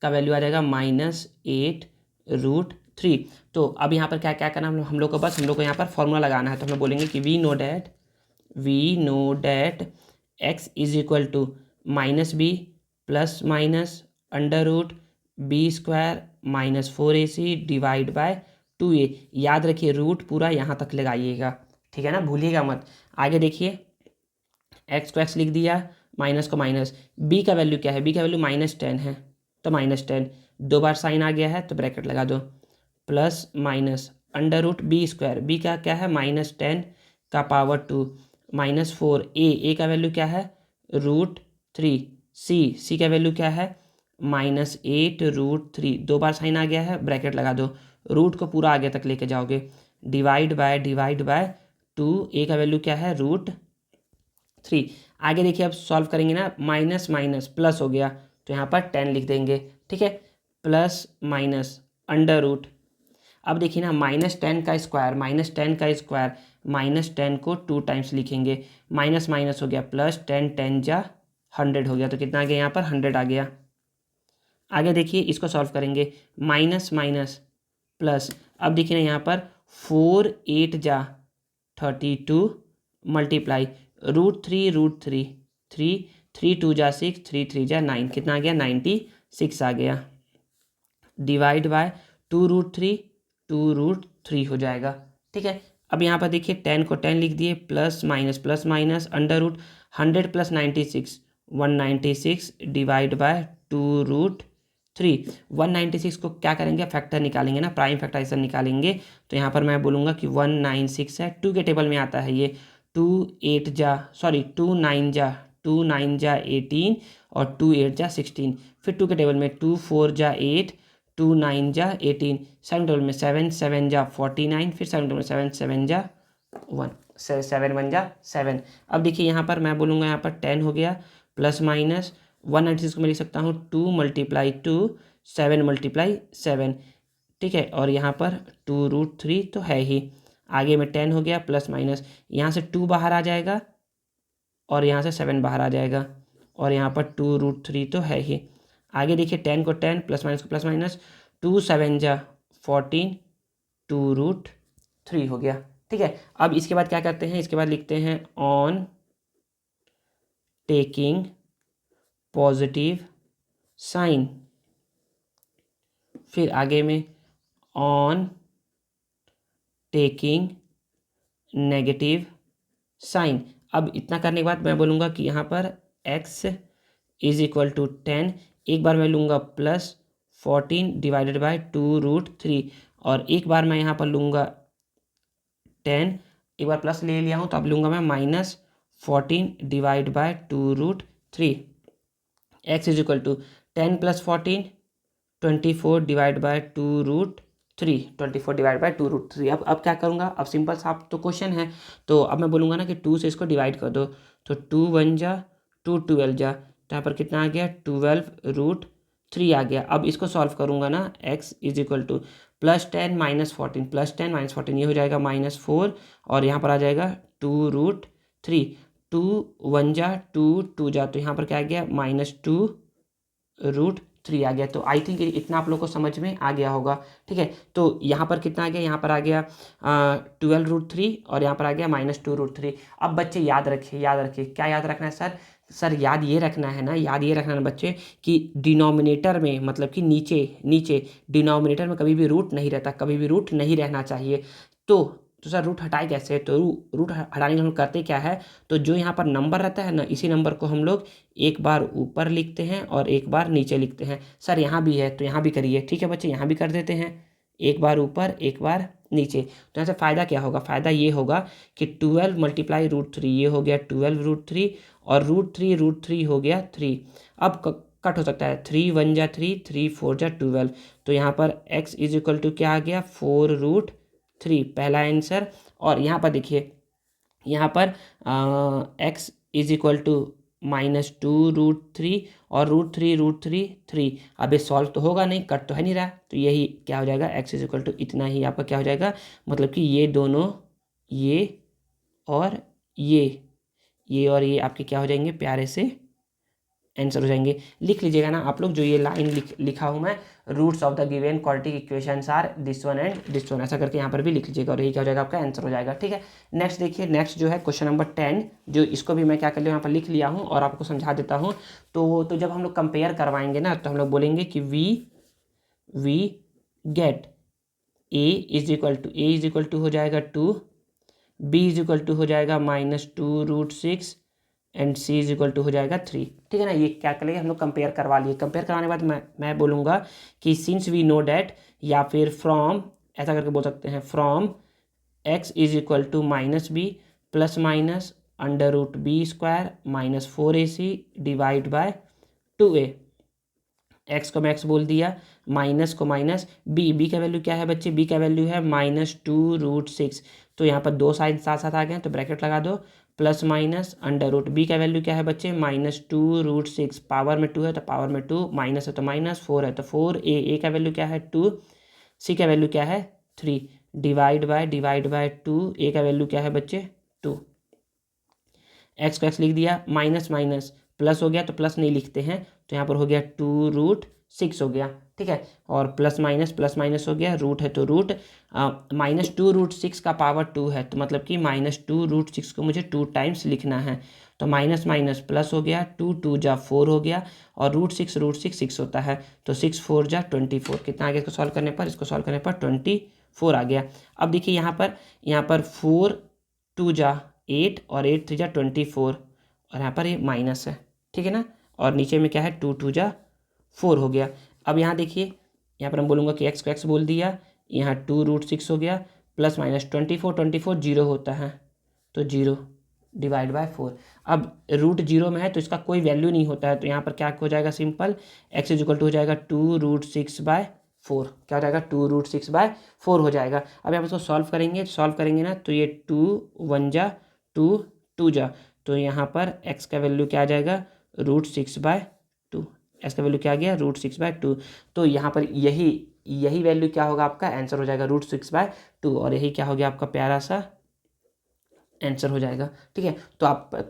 वैल्यू आ जाएगा -8√3। तो अब यहाँ पर क्या क्या करना हम लोग को, बस हम लोग को यहाँ पर फॉर्मूला लगाना है। तो हम लोग बोलेंगे कि we know that x is equal to -b plus minus √b² -4ac divide by 2a। याद रखिए रूट पूरा यहाँ तक लगाइएगा, ठीक है ना, भूलिएगा मत। आगे देखिए, एक्स को एक्स लिख दिया, माइनस को माइनस। बी का वैल्यू क्या है, बी का वैल्यू -10 है, तो -10 दो बार साइन आ गया है तो ब्रैकेट लगा दो, प्लस माइनस √b²। बी का क्या है -10 का पावर 2 -4। ए का वैल्यू क्या है √3। सी का वैल्यू क्या है -8√3। दो बार साइन आ गया है, ब्रैकेट लगा दो, रूट को पूरा आगे तक लेके जाओगे, डिवाइड बाय 2। ए का वैल्यू क्या है √3। आगे देखिए, अब सॉल्व करेंगे ना, माइनस माइनस प्लस हो गया तो यहाँ पर 10 लिख देंगे, ठीक है, प्लस माइनस √। अब देखिए ना, -10 का स्क्वायर -10 को 2 टाइम्स लिखेंगे, माइनस माइनस हो गया प्लस, 10 जा 100 हो गया, तो कितना आ गया यहाँ पर 100 आ गया। आगे देखिए, इसको सॉल्व करेंगे, माइनस माइनस प्लस। अब देखिए ना यहाँ पर 4 8 जा 32 मल्टीप्लाई √3 3 2 जा 6 3 3 जा 9, कितना आ गया 96 आ गया, डिवाइड बाय 2√3 हो जाएगा, ठीक है। अब यहाँ पर देखिए 10 को 10 लिख दिए, प्लस माइनस √100 + 96 196 डिवाइड बाय 2√3। 196 को क्या करेंगे, फैक्टर निकालेंगे ना, प्राइम फैक्टराइजेशन निकालेंगे। तो यहाँ पर मैं बोलूँगा कि 196 है, 2 के टेबल में आता है ये, 2 9 जा 18 और 2 8 जा 16। फिर 2 के टेबल में 2 4 जा 8, 2 9 जा 18, 7 टेबल में 7 7 जा 49, फिर 7 टेबल में 7 7 जा 1 7 1 जा 7। अब देखिए यहाँ पर मैं बोलूँगा, यहाँ पर 10 हो गया, प्लस माइनस 196 को मैं लिख सकता हूँ 2 × 2 7 × 7, ठीक है, और यहाँ पर 2√3 तो है ही। आगे में 10 हो गया, प्लस माइनस, यहाँ से 2 बाहर आ जाएगा और यहाँ से 7 बाहर आ जाएगा, और यहाँ पर 2√3 तो है ही। आगे देखिए 10 को 10 प्लस माइनस को प्लस माइनस, 2 7 जा 14 2√3 हो गया, ठीक है। अब इसके बाद क्या करते हैं, इसके बाद लिखते हैं ऑन टेकिंग पॉजिटिव साइन, फिर आगे में ऑन टेकिंग नेगेटिव साइन। अब इतना करने के बाद मैं बोलूँगा कि यहाँ पर x इज इक्वल टू 10, एक बार मैं लूँगा प्लस 14 डिवाइडेड बाय 2√3, और एक बार मैं यहाँ पर लूँगा 10, एक बार प्लस ले लिया हूँ तो अब लूँगा मैं -14 divide by 2√3। x is equal to 10 + 14 24 divide by 2√3, 24 divide by 2√3। अब क्या करूँगा, अब सिंपल सा तो क्वेश्चन है, तो अब मैं बोलूँगा ना कि 2 से इसको डिवाइड कर दो, तो 2 1 जा 2 12 जा, तो यहाँ पर कितना आ गया 12√3 आ गया। अब इसको सॉल्व करूँगा ना, x इज इक्वल टू +10 -14 +10 -14 ये हो जाएगा -4, और यहाँ पर आ जाएगा 2√3, 2 1 जा 2 2 जा, तो यहाँ पर क्या आ गया -2√3 आ गया। तो आई थिंक इतना आप लोग को समझ में आ गया होगा, ठीक है। तो यहाँ पर कितना आ गया, यहाँ पर आ गया 12√3, और यहाँ पर आ गया -2√3। अब बच्चे याद रखिए क्या याद रखना है सर याद ये रखना है ना बच्चे, कि डिनोमिनेटर में, मतलब कि नीचे डिनोमिनेटर में कभी भी रूट नहीं रहता, कभी भी रूट नहीं रहना चाहिए। तो सर रूट हटाए कैसे, तो रूट हटाने के हम करते क्या है, तो जो यहाँ पर नंबर रहता है ना, इसी नंबर को हम लोग एक बार ऊपर लिखते हैं और एक बार नीचे लिखते हैं। सर यहाँ भी है तो यहाँ भी करिए, ठीक है बच्चे, यहाँ भी कर देते हैं, एक बार ऊपर एक बार नीचे। तो यहाँ से फ़ायदा क्या होगा, फ़ायदा ये होगा कि 12 × √3 ये हो गया 12√3, और √3 हो गया 3। अब कट हो सकता है, 3 1 जा 3 3 4 जा 12, तो यहाँ पर x इज इक्वल टू क्या आ गया 4√3, पहला आंसर। और यहाँ पर देखिए, यहाँ पर x इज इक्वल टू -2√3 और √3 3। अब ये सॉल्व तो होगा नहीं, कट तो है नहीं रहा, तो यही क्या हो जाएगा, x इज इक्वल टू इतना ही आपका क्या हो जाएगा, मतलब कि ये दोनों, ये और ये और ये आपके क्या हो जाएंगे, प्यारे से आंसर हो जाएंगे। लिख लीजिएगा ना आप लोग, जो ये लाइन लिखा हूँ मैं, roots of the given quadratic equations are this one and this one, ऐसा करके यहाँ पर भी लिख लीजिएगा और यही क्या हो जाएगा, आपका आंसर हो जाएगा। ठीक है, नेक्स्ट देखिए, नेक्स्ट जो है क्वेश्चन नंबर 10, जो इसको भी मैं क्या कर लिया, यहाँ पर लिख लिया हूँ और आपको समझा देता हूँ। तो जब हम लोग कंपेयर करवाएंगे ना, तो हम लोग बोलेंगे कि we get a is equal to हो जाएगा 2, बी इज इक्वल टू हो जाएगा -2√6 and c is equal to हो जाएगा 3। ठीक है ना, ये क्या करेंगे हम लोग, कंपेयर करवा लिए। कंपेयर कराने के बाद मैं बोलूँगा कि सिंस वी नो डैट, या फिर फ्रॉम, ऐसा करके बोल सकते हैं, from x is equal to -b plus minus √b² -4ac divide by 2a। X को मैं एक्स बोल दिया, माइनस को माइनस, बी का वैल्यू क्या है बच्चे, बी का वैल्यू है -2√6। तो यहाँ पर दो साइन साथ साथ आ गए तो ब्रैकेट लगा दो, plus minus under root, b का वैल्यू क्या है बच्चे, -2√6, पावर में 2 है तो पावर में 2, माइनस है तो माइनस, 4 है तो 4, ए का वैल्यू क्या है 2, सी का वैल्यू क्या है 3, डिवाइड बाय 2, ए का वैल्यू क्या है बच्चे 2। एक्स को एक्स लिख दिया, माइनस माइनस प्लस हो गया तो प्लस नहीं लिखते हैं, तो यहाँ पर हो गया 2√6 हो गया। ठीक है, और प्लस माइनस हो गया, रूट है तो रूट, -2√6 का पावर 2 है, तो मतलब कि -2√6 को मुझे 2 टाइम्स लिखना है। तो माइनस माइनस प्लस हो गया, 2 जा 4 हो गया, और √6 होता है, तो 6 4 जा 24, कितना आ गया इसको सॉल्व करने पर, 24 आ गया। अब देखिए यहाँ पर 4 2 जा 8 और 8 3 जा 24, और यहाँ पर ये माइनस है। ठीक है ना, और नीचे में क्या है 2 2 जा 4 हो गया। अब यहाँ देखिए, यहाँ पर हम बोलूँगा कि एक्स को एक्स बोल दिया, यहाँ 2√6 हो गया, प्लस माइनस 24 जीरो होता है, तो 0 डिवाइड बाय 4। अब रूट 0 में है तो इसका कोई वैल्यू नहीं होता है, तो यहाँ पर क्या हो जाएगा, simple, x is equal to हो जाएगा 2√6/4, क्या हो जाएगा 2√6/4 हो जाएगा। अब आप इसको सॉल्व करेंगे ना, तो ये 2 1 जा 2 2 जा, तो यहाँ पर x का वैल्यू क्या आ जाएगा, √6/2, एक्स का वैल्यू क्या आ गया, √6/2। तो यहाँ पर यही वैल्यू क्या होगा, आपका आंसर हो जाएगा √6/2, और यही क्या हो गया आपका प्यारा सा आंसर हो जाएगा। ठीक है, तो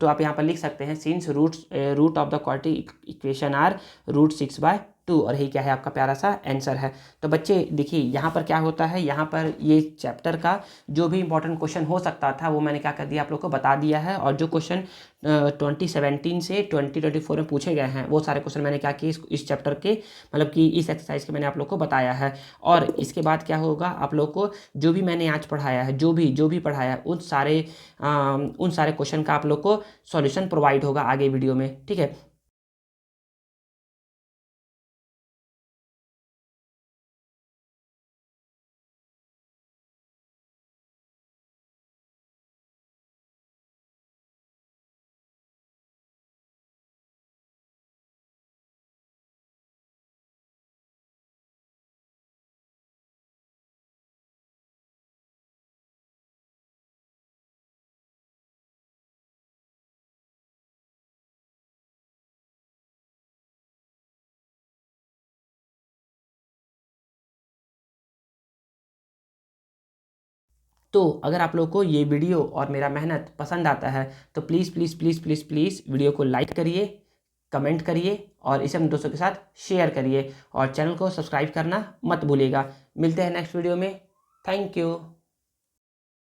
आप यहाँ पर लिख सकते हैं, since root of the quadratic equation are √6/2, और यही क्या है, आपका प्यारा सा आंसर है। तो बच्चे देखिए, यहाँ पर क्या होता है, यहाँ पर ये चैप्टर का जो भी इंपॉर्टेंट क्वेश्चन हो सकता था वो मैंने क्या कर दिया, आप लोग को बता दिया है, और जो क्वेश्चन 2017 से 2024 में पूछे गए हैं वो सारे क्वेश्चन मैंने क्या किए, इस चैप्टर के, मतलब कि इस एक्सरसाइज के मैंने आप लोग को बताया है। और इसके बाद क्या होगा, आप लोग को जो भी मैंने आज पढ़ाया है, जो भी पढ़ाया है, उन सारे क्वेश्चन का आप लोग को सॉल्यूशन प्रोवाइड होगा आगे वीडियो में। ठीक है, तो अगर आप लोग को ये वीडियो और मेरा मेहनत पसंद आता है तो please please please please please video को लाइक करिए, कमेंट करिए, और इसे अपने दोस्तों के साथ शेयर करिए, और चैनल को सब्सक्राइब करना मत भूलिएगा। मिलते हैं नेक्स्ट वीडियो में। Thank you.